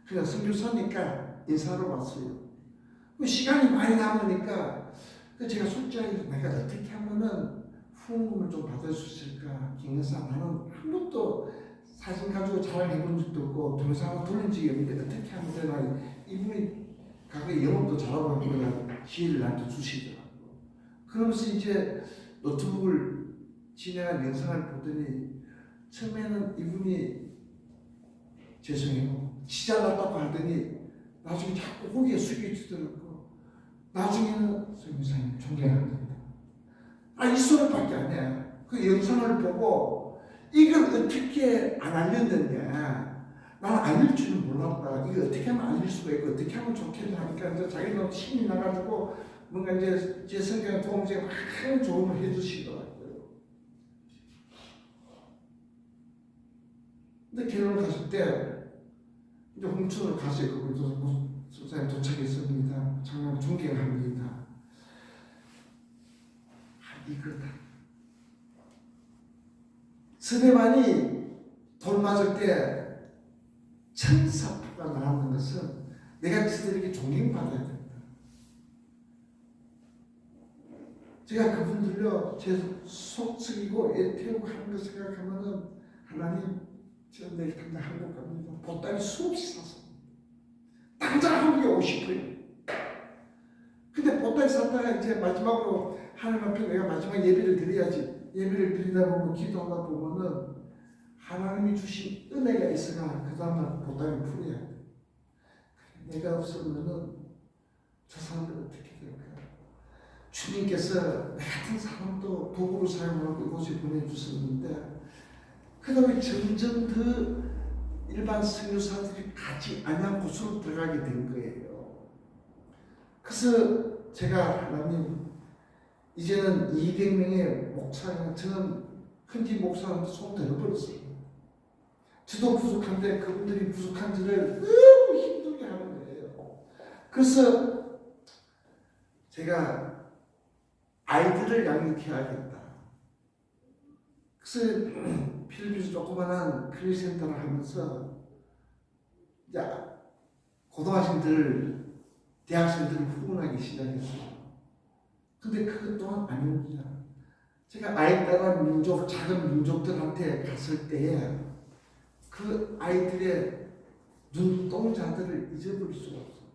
그냥 선교사니까 인사하러 왔어요. 시간이 많이 남으니까 제가 솔직하게 내가 어떻게 하면은 후원금을 좀 받을 수 있을까? 김여사 나는 한 번도 사진 가지고 자랑해본 적도 없고 동영상을 돌린 적이 없는데 어떻게 하면 되나. 이분이 가끔 영업도 잘하고 하고 그냥 기회를 나한테 주시더라고요. 그러면서 이제 노트북을 진행한 영상을 보더니 처음에는 이분이 죄송해요 지잘났다고 하더니 나중에 자꾸 고개 숙여주더라고. 나중에는 선교사님 존경합니다. 이 소리밖에 안 해. 그 영상을 보고 이걸 어떻게 안 알렸느냐. 나는 알릴 줄은 몰랐다. 이거 어떻게 하면 알릴 수가 있고 어떻게 하면 좋겠냐 하니까 이제 자기는 신이 나가지고 뭔가 이제 제 성경에 도움제 많은 조언을 해주시더라고요. 근데 결혼을 갔을 때 이제 홍천으로 갔어요. 거기서 소사님 도착했습니다. 정말 존경합니다. 이거다. 스데반이 돌 맞을 때 천사포가 나왔는 것은 내가 그들에게 존경받아야 된다. 제가 그분들요 제 속썩이고 애태우고 하는 거 생각하면은 하나님 제가 내일 당장 한국 갑니다. 보따리 수없이 샀어. 당장 한국에 오고 싶어요. 근데 보따리 샀다가 이제 마지막으로 하나님 앞에 내가 마지막 예배를 드려야지. 예배를 드리다 보면 기도하다 보면은 하나님이 주신 은혜가 있어가 그 다음날 보따리 풀어야 돼. 내가 없으면은 저 사람들 어떻게 될까? 주님께서 나 같은 사람도 도구로 사용하고 이곳에 보내주셨는데 그 다음에 점점 더 일반 선교사들이 가지 않은 곳으로 들어가게 된 거예요. 그래서 제가 하나님 이제는 200명의 목사가 저는 큰지 목사한테 손 들어버렸어요. 저도 부족한데 그분들이 부족한지를 너무 힘들게 하는 거예요. 그래서 제가 아이들을 양육해야겠다. 그래서 필리핀에서 조그만한 크리센터를 하면서 이제 고등학생들, 대학생들을 후원하기 시작했어요. 근데 그것 또한 아닙니다. 제가 아이 따라 민족, 작은 민족들한테 갔을 때에 그 아이들의 눈동자들을 잊어버릴 수가 없어요.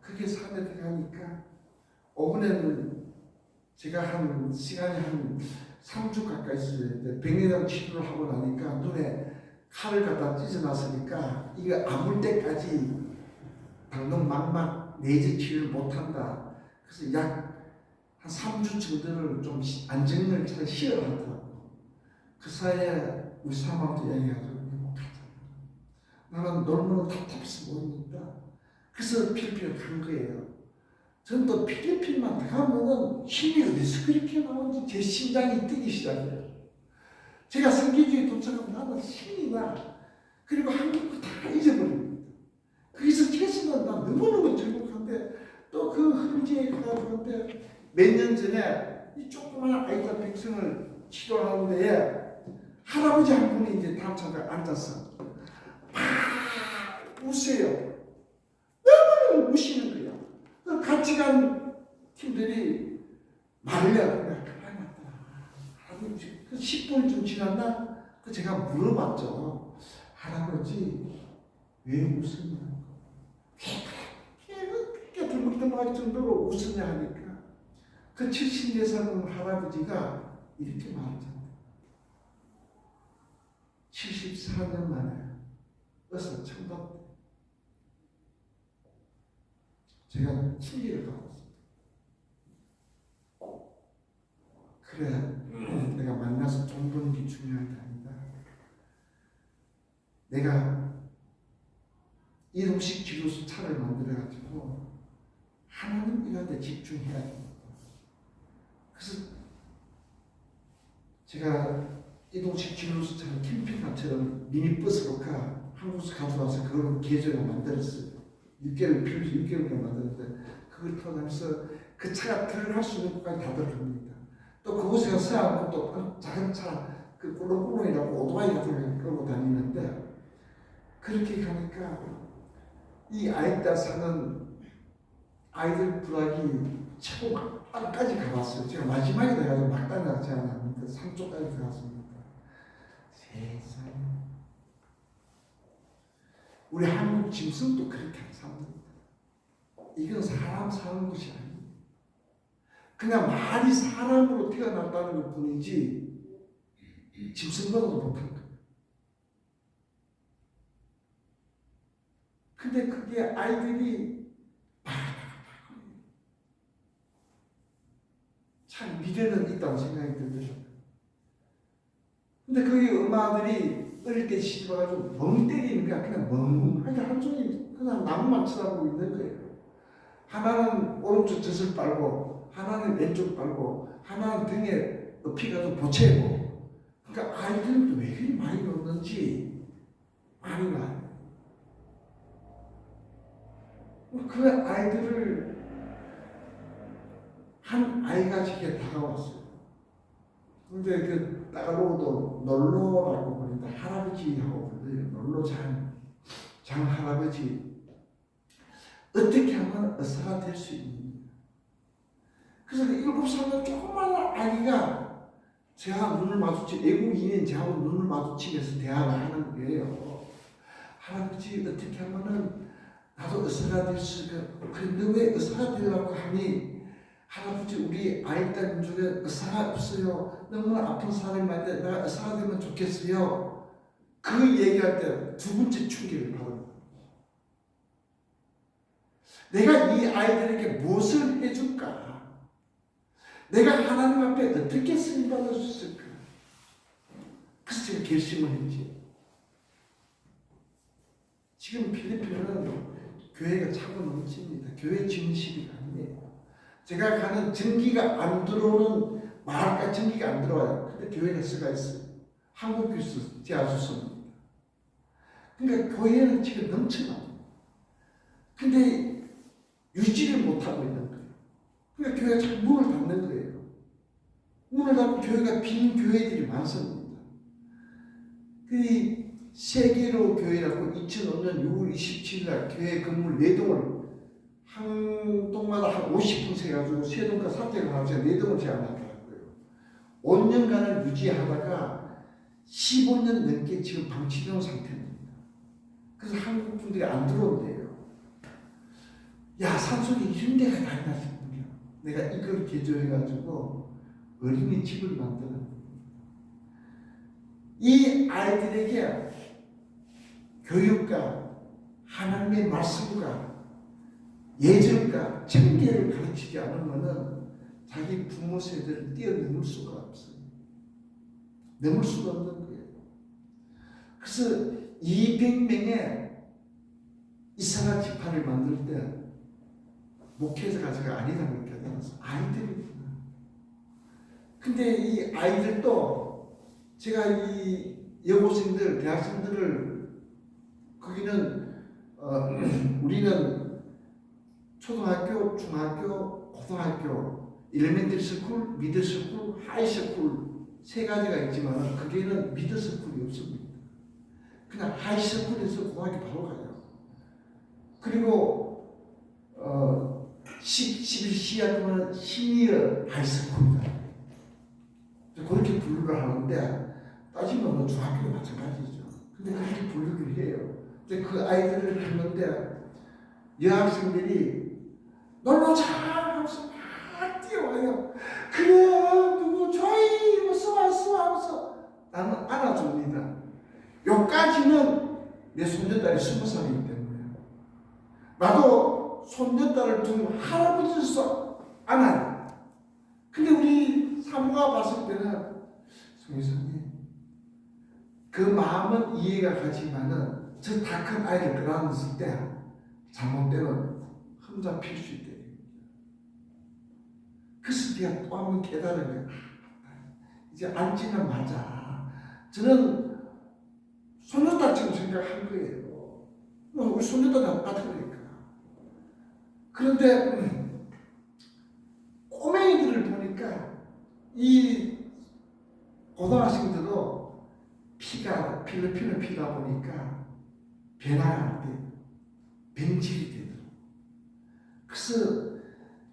그게 삶에 들어가니까 오번에는 제가 한 시간이 한 3주 가까이 있었는데 백내장 치료를 하고 나니까 눈에 칼을 갖다 찢어놨으니까 이거 아물 때까지 당동 막막 내재 치료를 못한다. 그래서 약 한 3주 정도를 좀 안정을 잘 쉬어야 하더라고. 그 사이에 우리 사람한테 이야기하죠. 나는 놀면 답답해서 모르니까. 그래서 필리핀을 간 거예요. 저는 또 필리핀만 가면은 힘이 어디서 그렇게 나오는지 제 심장이 뛰기 시작해요. 제가 선교지에 도착하면 나는 힘이 나. 그리고 한국도 다 잊어버립니다. 거기서 계시면 나 너무너무 즐거운데 또 그 흔지에 가는데 몇 년 전에 이 조그마한 아이들 백성을 치료하는 데에 할아버지 한 분이 이제 다음 차에 앉아서 막 우세요. 너무 우시는 거야. 같이 간 팀들이 말려 그냥 가만히 놨더라. 그 10분쯤 지났나? 그 제가 물어봤죠. 할아버지 왜 웃으냐고. 그렇게 들먹들먹할 정도로 웃으냐 하니까 그 74살 할아버지가 이렇게 말하잖아요. 74년 만에 어서 청받대. 제가 친기를 받았어요. 그래, 내가 만나서 돈 버는 게 중요한 게 아니다. 내가 이동식 기도수 차를 만들어가지고 하나님 일한테 집중해야 됩니다. 그래서 제가 이동식 기도수 차를 캠핑카처럼 미니버스로 한국에서 가져와서 그걸 계정을 만들었어요. 6개월 필요해서 6개월을 만들었는데 그걸 타면서 그 차가 들어갈 수 있는 곳까지 다 들어갑니다. 또 그곳에 가서 또 작은 차, 그 꿀렁꿀렁이라고 오토바이 같은 걸 끌고 다니는데 그렇게 가니까 이 아이들 사는 아이들 부락이 최고 막단까지 가봤어요. 제가 마지막에 돼가지고 막단 가지 않았는데 산쪽까지 들어갔습니다. 세상에. 우리 한국 짐승도 그렇게 삽니다. 이건 사람 사는 것이 아니에요. 그냥 말이 사람으로 태어났다는 것 뿐이지 짐승보다도 못한 거예요. 근데 그게 아이들이 참 미래는 있다고 생각이 들더라고요. 근데 거기 엄마들이 어릴 때 시집와가지고 멍 때리는 거야. 그냥 멍하게 한 종일 그냥 나무만 쳐다보고 있는 거예요. 하나는 오른쪽 젖을 빨고 하나는 왼쪽 빨고 하나는 등에 엎이가지고 보채고. 그러니까 아이들도 왜 그리 많이 노는지 많이 나요. 그 아이들을 한 아이가 제게 다가왔어요. 근데 그 따로도 놀러라고 부르는데 할아버지하고 불러요. 놀러 장 할아버지. 어떻게 하면 의사가 될 수 있는지. 그래서 그 7살의 조그만 아기가 제가 눈을 외국인인 저하고 눈을 마주치면서 대화를 하는 거예요. 할아버지 어떻게 하면은 나도 의사가 될 수 있을까? 그런데 왜 의사가 되려고 하니? 할아버지 우리 아이들 중에 의사가 없어요. 너무나 아픈 사람이 많은데 내가 의사가 되면 좋겠어요. 그 얘기할 때 두 번째 충격을 받은 거예요. 내가 이 아이들에게 무엇을 해줄까? 내가 하나님 앞에 어떻게 쓰임받을 수 있을까? 그래서 제가 결심을 했지. 지금 필리핀은 교회가 차고 넘칩니다. 교회 증식이 아니에요. 제가 가는 전기가 안 들어오는 마을까지 전기가 안 들어와요. 근데 교회가 쓰가 있어요. 한국 교수 제아수소입니다. 그러니까 교회는 지금 넘쳐나요. 근데 유지를 못하고 있는 거예요. 그러니까 교회가 자꾸 문을 닫는 거예요. 문을 닫고 교회가 빈 교회들이 많습니다. 그 세계로 교회라고 2005년 6월 27일 날 교회 건물 4동을 한 동마다 한 50분 세가지고 3동과 3대가 나와서 4동을 제안하더라고요. 5년간을 유지하다가 15년 넘게 지금 방치되는 상태입니다. 그래서 한국 분들이 안 들어온대요. 야, 산속에 이런 데가 다 있나 싶은데요. 내가 이걸 개조해가지고 어린이집을 만드는 이 아이들에게 교육과 하나님의 말씀과 예절과 청계를 가르치지 않으면 자기 부모 세대를 뛰어넘을 수가 없어요. 넘을 수가 없는 거예요. 그래서 200명의 이스라엘 지파를 만들 때 목회자가 제가 아니라고 느꼈어요. 아이들이. 근데 이 아이들도 제가 이 여고생들, 대학생들을 거기는 우리는 초등학교, 중학교, 고등학교, 엘리멘터리 스쿨, 미들 스쿨, 하이 스쿨 3가지가 있지만 거기에는 미들 스쿨이 없습니다. 그냥 하이 스쿨에서 고등학교 바로 가요. 그리고 11시하면 시니어 하이스쿨이다. 그렇게 분류를 하는데 따지면 뭐 중학교도 마찬가지죠. 근데 그렇게 분류를 해요. 근데 그 아이들을 듣는데 여학생들이 놀러자 하면서 막 뛰어와요. 그래 누구 저희 어서와 하면서 나는 안아줍니다. 여기까지는 내 손녀딸이 20살이기 때문에 나도 손녀딸 손자를 둔 할아버지일 수 않아요. 근데 우리 사모가 봤을 때는 송혜선님 그 마음은 이해가 가지만은 저 다 큰 아이를 끌어안았을 때 잘못되면 흠잡힐 수 있대. 그래서 내가 또 한 번 깨달은 거야. 이제 앉지는 맞아. 저는 소녀딸처럼 생각한 거예요. 우리 소녀딸 같으니까. 그런데 꼬맹이들을 보니까 이 고등학생들도 피가 필리핀의 피가 보니까 변화가 안 돼. 변질이 되더라고. 그래서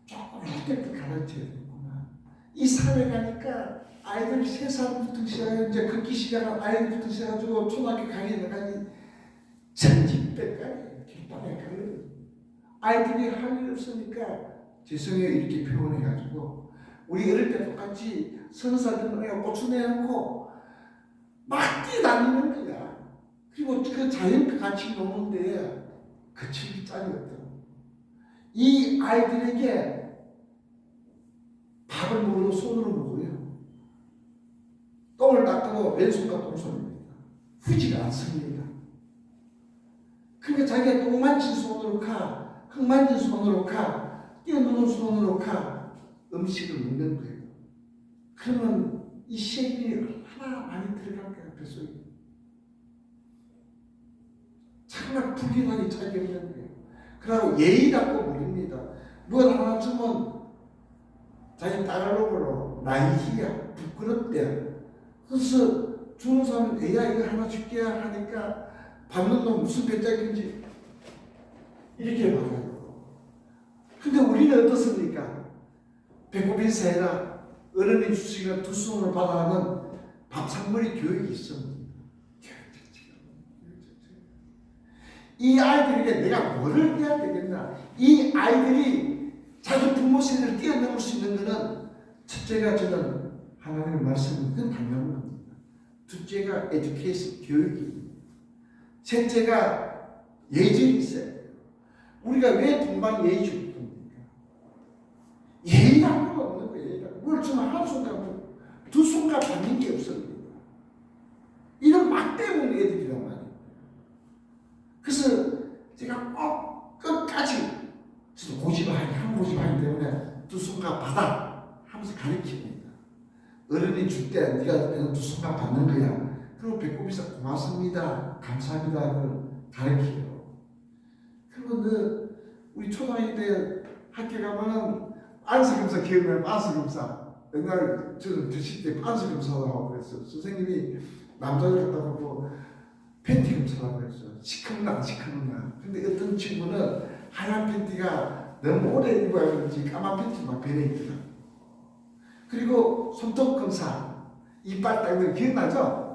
조금 일때부터 가르쳐야 되겠구나. 이 사회 가니까 아이들 3살부터 시작해 이제 걷기 시작한 아이들부터 시작해가지고 초등학교 가기 전까지 천지백까지 길바닥에 가요. 아이들이 할 일 없으니까 죄송해요 이렇게 표현해가지고 우리 어릴 때 똑같이 30살 되면 애가 고추 내놓고 막 뛰어다니는 거야. 그리고 그 자연과 같이 노는데 그칠 짝이 없더라고. 이 아이들에게 밥을 먹어도 손으로 먹어요. 똥을 닦아도 왼손과 똥손입니다. 후지가 않습니다. 그러니까 자기가 똥 만진 손으로 가, 흙 만진 손으로 가, 뛰어노는 손으로 가, 음식을 먹는 거예요. 그러면 이 세균이 하나 많이 들어갈 거야, 뱃속에. 정말 불길하게 짝이 없는 거예요. 그러고 예의라고 모릅니다. 뭘 하나 주면 자기 딸로으로 나이히야 부끄럽대. 그래서 주는 사람은 애야 이거 하나 줄게 하니까 받는 놈 무슨 배짱인지 이렇게 받아요. 근데 우리는 어떻습니까? 배꼽인 사회나 어른이 주시는 두 손을 받아가는 밥상머리 교육이 있습니다. 이 아이들에게 내가 뭐를 해야 되겠나? 이 아이들이 자기 부모 세대를 뛰어넘을 수 있는 것은 첫째가 저는 하나님의 말씀은 그건 당연한 겁니다. 둘째가 에듀케이션 교육입니다. 셋째가 예절이 있어야 돼요. 우리가 왜 동방 예의주의 겁니까? 예의가 없는 거예요. 예의가. 뭘 주면 한 손가락 두 손가락 받는 게 없습니다. 이런 막대문 애들이란 말이에요. 그래서 제가 꼭 끝까지 저도 고집하기 한 고집하기 때문에 두 손가락 받아 하면서 가르칩니다. 어른이 줄 때 네가 두 손가락 받는 거야. 그리고 배꼽에서 고맙습니다. 감사합니다. 그걸 가르쳐요. 그리고 우리 초등학교 때 학교 가면은 안수검사 기억나요? 안수검사. 옛날에 저는 드실 때 안수검사라고 하고 그랬어요. 선생님이 남자들 갖다 보고 팬티 검사라고 그랬어요. 시커먼 안 시커먼. 근데 어떤 친구는 하얀 팬티가 너무 오래 입어야 그런지 까만 팬티만 변해 있더라고요. 그리고 손톱 검사, 이빨 닦는 거 기억나죠?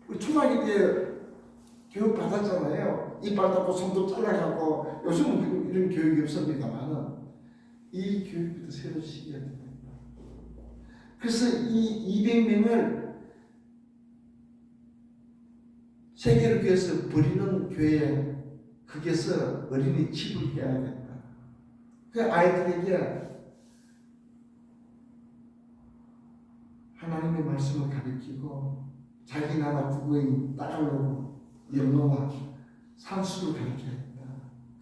우리 초등학교 때 교육 받았잖아요. 이빨 닦고 손톱 잘라가고 요즘은 이런 교육이 없습니다만은 이 교육부터 새로 시작해야 됩니다. 그래서 이 200명을 세계를 위해서 버리는 교회 거기에서 어린이 집을 해야겠다. 그 아이들에게 하나님의 말씀을 가르치고 자기 나라 국어인 따라오고 영어와 산수를 가르쳐야겠다.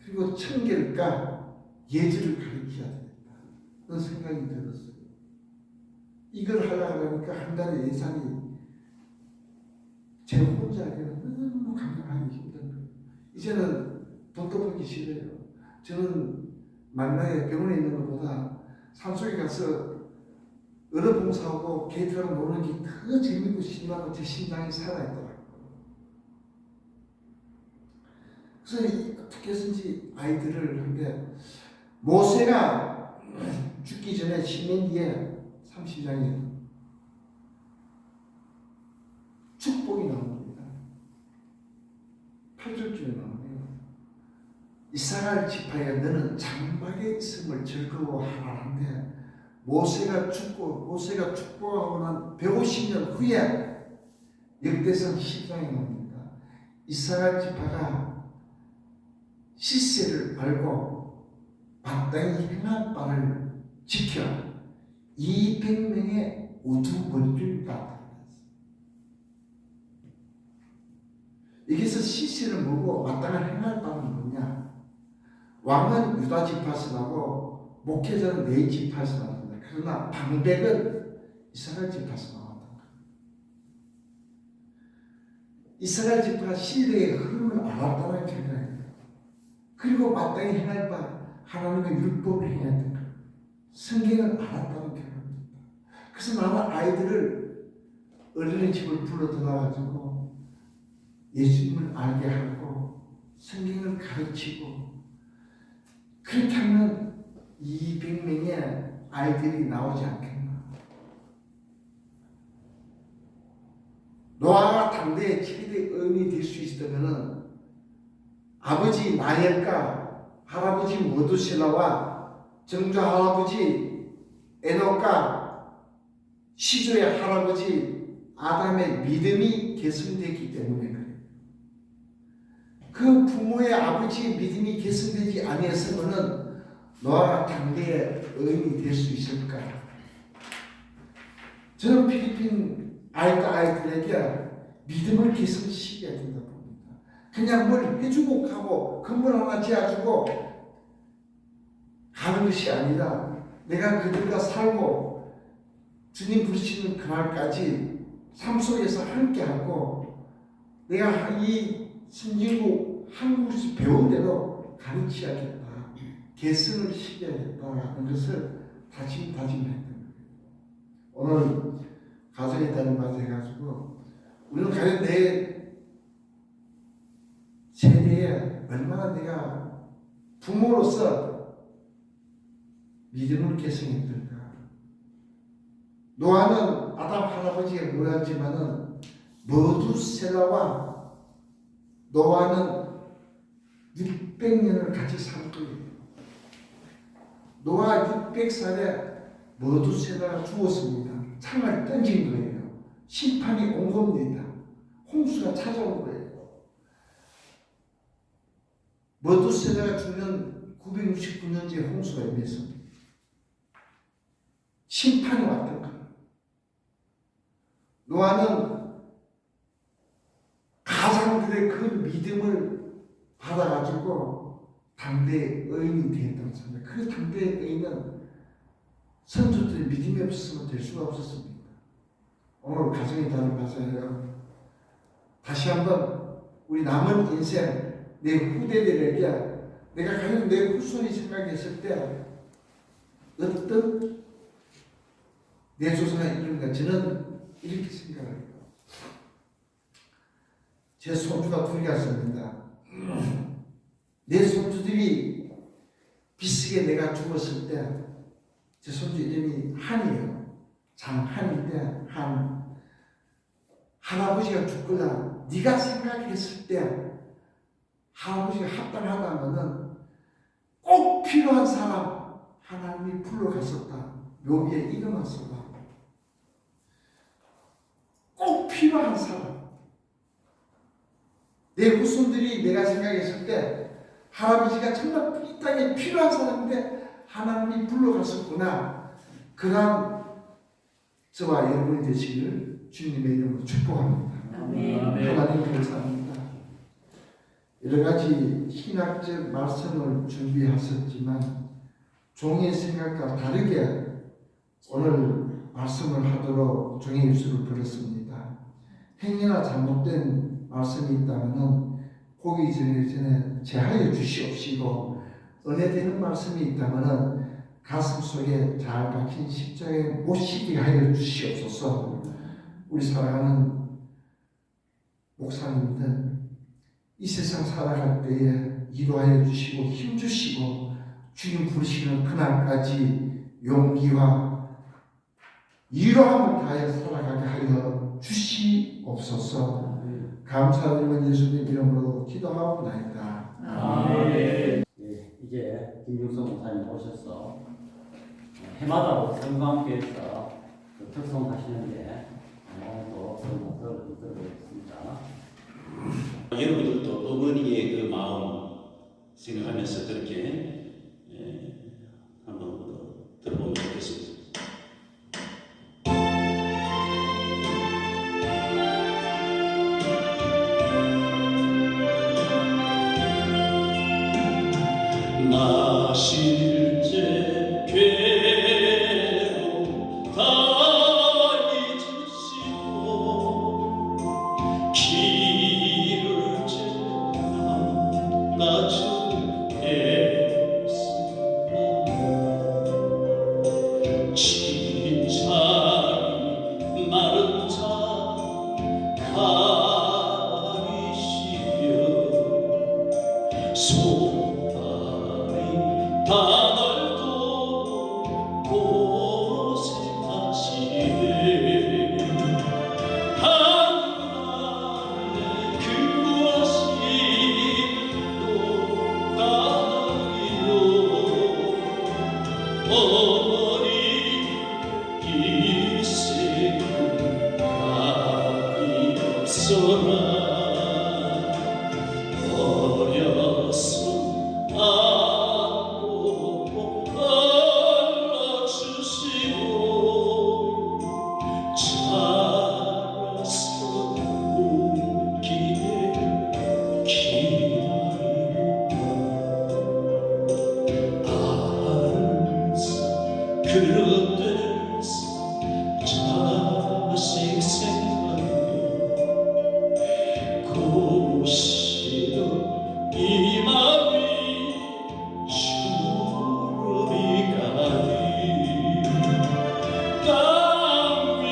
그리고 청결과 예절을 가르쳐야 되겠다. 그런 생각이 들었어요. 이걸 하려고 하니까 한 달에 예산이 제 혼자 하기는 너무 감당하기 힘든 거예요. 이제는 돈도 벌기 싫어요. 저는 만나에 병원에 있는 것보다 산속에 가서 어른 봉사하고 개들하고 노는 게 더 재밌고 신나고 제 심장이 살아있더라고요. 그래서 어떻게 해서인지 아이들을 하는데 모세가 죽기 전에 신명기에 30장에 축복이 나옵니다. 8절쯤에 나오네요. 이스라엘 지파에 너는 장막에 있음을 즐거워하라는데 모세가 축복하고 난 150년 후에 역대상 10장에 나옵니다. 이스라엘 지파가 시세를 알고 마땅히 행할 바를 지켜 200명의 우두머리를 받았다. 여기서 시시를 보고 마땅히 행할 바는 뭐냐? 왕은 유다 지파에서 나고 목회자는 네 지파에서 나온다. 그러나 방백은 이스라엘 지파에서 나온다. 이스라엘 지파가 시대의 흐름을 알았다는 결과입니다. 그리고 마땅히 행할 바 하나님의 율법을 행해야 된다. 성경을 알았다는 결과입니다. 그래서 나는 아이들을 어린이집을 불러 들어가지고 예수님을 알게 하고 성경을 가르치고 그렇게 하면 200명의 아이들이 나오지 않겠나. 노아가 당대의 최대 의원이 될 수 있다면 아버지 나엘과 할아버지 모두셀라와 정조 할아버지 에녹과 시조의 할아버지 아담의 믿음이 계승되기 때문에 그래요. 그 부모의 아버지 믿음이 계승되지 아니했으면은 노아가 당대의 의인이 될 수 있을까? 저는 필리핀 아이들에게 믿음을 계승시켜야 된다 봅니다. 그냥 뭘 해주고 가고 건물 하나 지어주고 가는 것이 아니라 내가 그들과 살고 주님 부르시는 그날까지 삶 속에서 함께하고 내가 이 선진국 한국에서 배운 대로 가르쳐야겠다. 계승을 시켜야겠다는 것을 다짐했던 거예요. 오늘 가정에 대한 말 해가지고 우리는 과연 내 세대에 얼마나 내가 부모로서 믿음을 계승했던가. 노아는 아담 할아버지의 모양지만은 머두셀라와 노아는 600년을 같이 살 거예요. 노아 600살에 머두셀라가 죽었습니다. 창을 던진 거예요. 심판이 온 겁니다. 홍수가 찾아온 거예요. 머두셀라가 죽는 969년째 홍수가 임했습니다. 심판이 왔던 거예요. 노아는 가장들의 그 믿음을 받아가지고 당대의 의인이 되었다고 생각합니다. 그 당대의 의인은 선조들의 믿음이 없었으면 될 수가 없었습니다. 오늘 가정의 달을 맞아요. 다시 한번 우리 남은 인생 내 후대들에게 내가 가진 내 후손이 생각했을 때 어떤 내 조상가 이른가 저는 이렇게 생각해요. 제 손주가 둘이 갔습니다. 내 손주들이 비슷하게 내가 죽었을 때 제 손주 이름이 한이에요. 장한인데 한 할아버지가 죽거나 네가 생각했을 때 할아버지가 합당하다면은 꼭 필요한 사람 하나님이 불러갔었다. 묘비에 일어났었다. 꼭 필요한 사람. 내 후손들이 내가 생각했을 때 할아버지가 정말 이 땅에 필요한 사람인데 하나님이 불러갔었구나. 그런 저와 여러분이 되시기를 주님의 이름으로 축복합니다. 아멘. 하나님 감사합니다. 여러 가지 신학적 말씀을 준비하셨지만 종의 생각과 다르게 오늘 말씀을 하도록 종의 입술을 벌였습니다. 행여나 잘못된 말씀이 있다면 보기 전에 제하여 주시옵시고 은혜되는 말씀이 있다면 가슴 속에 잘 박힌 십자가에 못 시게 하여 주시옵소서. 우리 사랑하는 목사님들 이 세상 살아갈 때에 인도하여 주시고 힘주시고 주님 부르시는 그날까지 용기와 이로함을 다하여 살아가게 하여 주시옵소서. 감사드리는 예수님 이름으로 기도하옵나이다. 아멘. 이제 김중성 목사님 오셔서 해마다 성광교에서 특송하시는데 오늘도 그 목소리를 들어보겠습니다. 여러분들도 어머니의 그 마음 생각하면서 그렇게 없어라 어려서 안고 안아주시고 자라서 오기에 기다린다 항상 그런 데서 자식 생각에 고시던 이 맘이 주름이 가니 땅 위에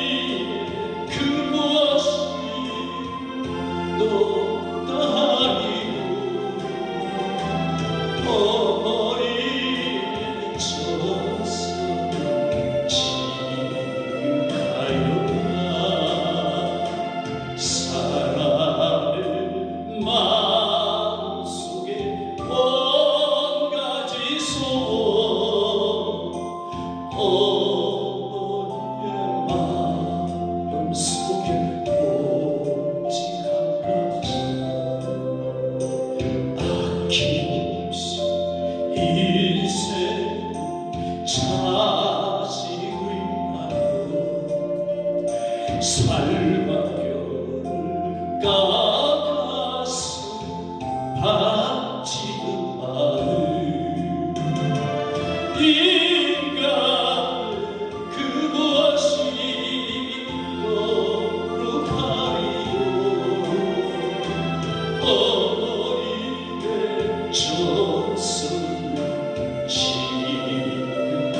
그 무엇이 높다니요 어린 저서 사랑의 마음속에 원가지 소원 어머니의 마음속에 오직 한 가지 아낌없이 인생 자식 위하여 살마별을 깎아서 바치는 마음 인간 그 무엇이 거룩하리요 어머니의 정성을 지극하였나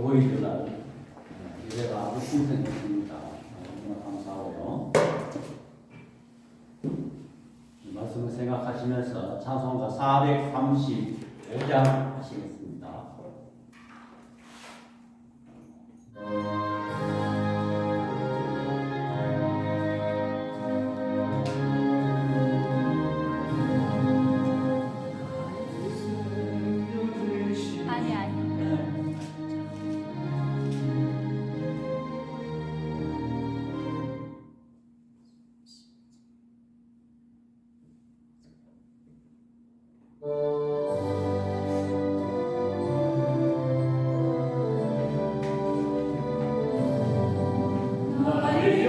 보이주날 예배가 아주 풍성했습니다. 너무나 감사하고요. 이 말씀을 생각하시면서 찬송가 435장 하시겠습니다. 아니.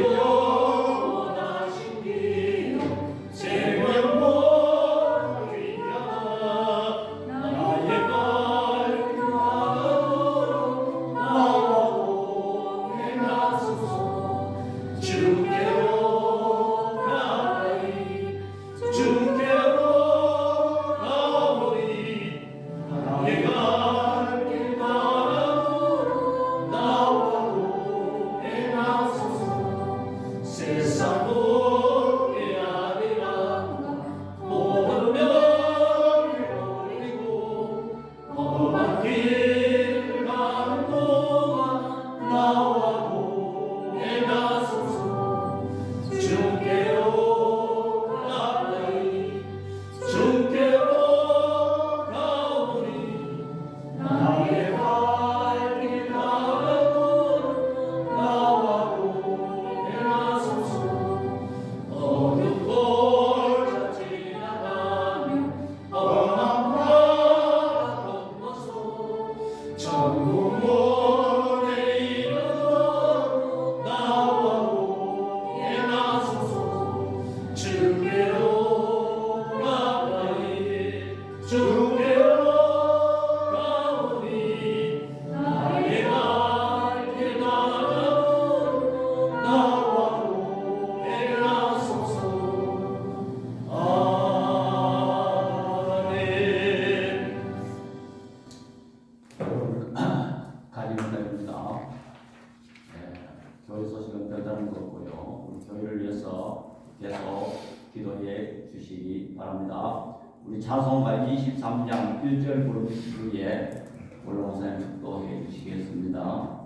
기도해 주시기 바랍니다. 우리 찬송가 23장 1절 부르기 후에 올라오사님 축도해 주시겠습니다.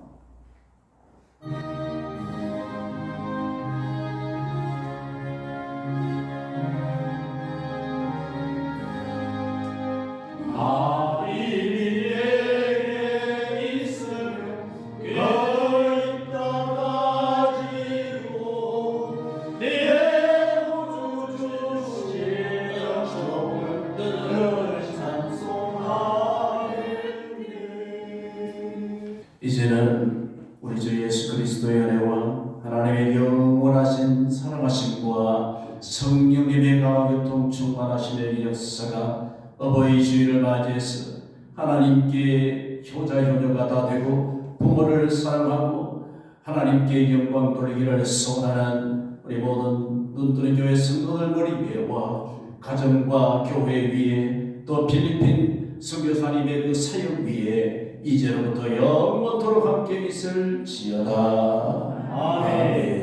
영원하신 사랑하심과 성령님의 강화교통 충만하심의 역사가 어버이 주일을 맞이해서 하나님께 효자 효녀가 다 되고 부모를 사랑하고 하나님께 영광 돌리기를 소원하는 우리 모든 눈뜨는 교회 성도들 머리 위에와 가정과 교회 위에 또 필리핀 선교사님의 그 사역 위에 이제로부터 영원토록 함께 있을지어다. 아멘.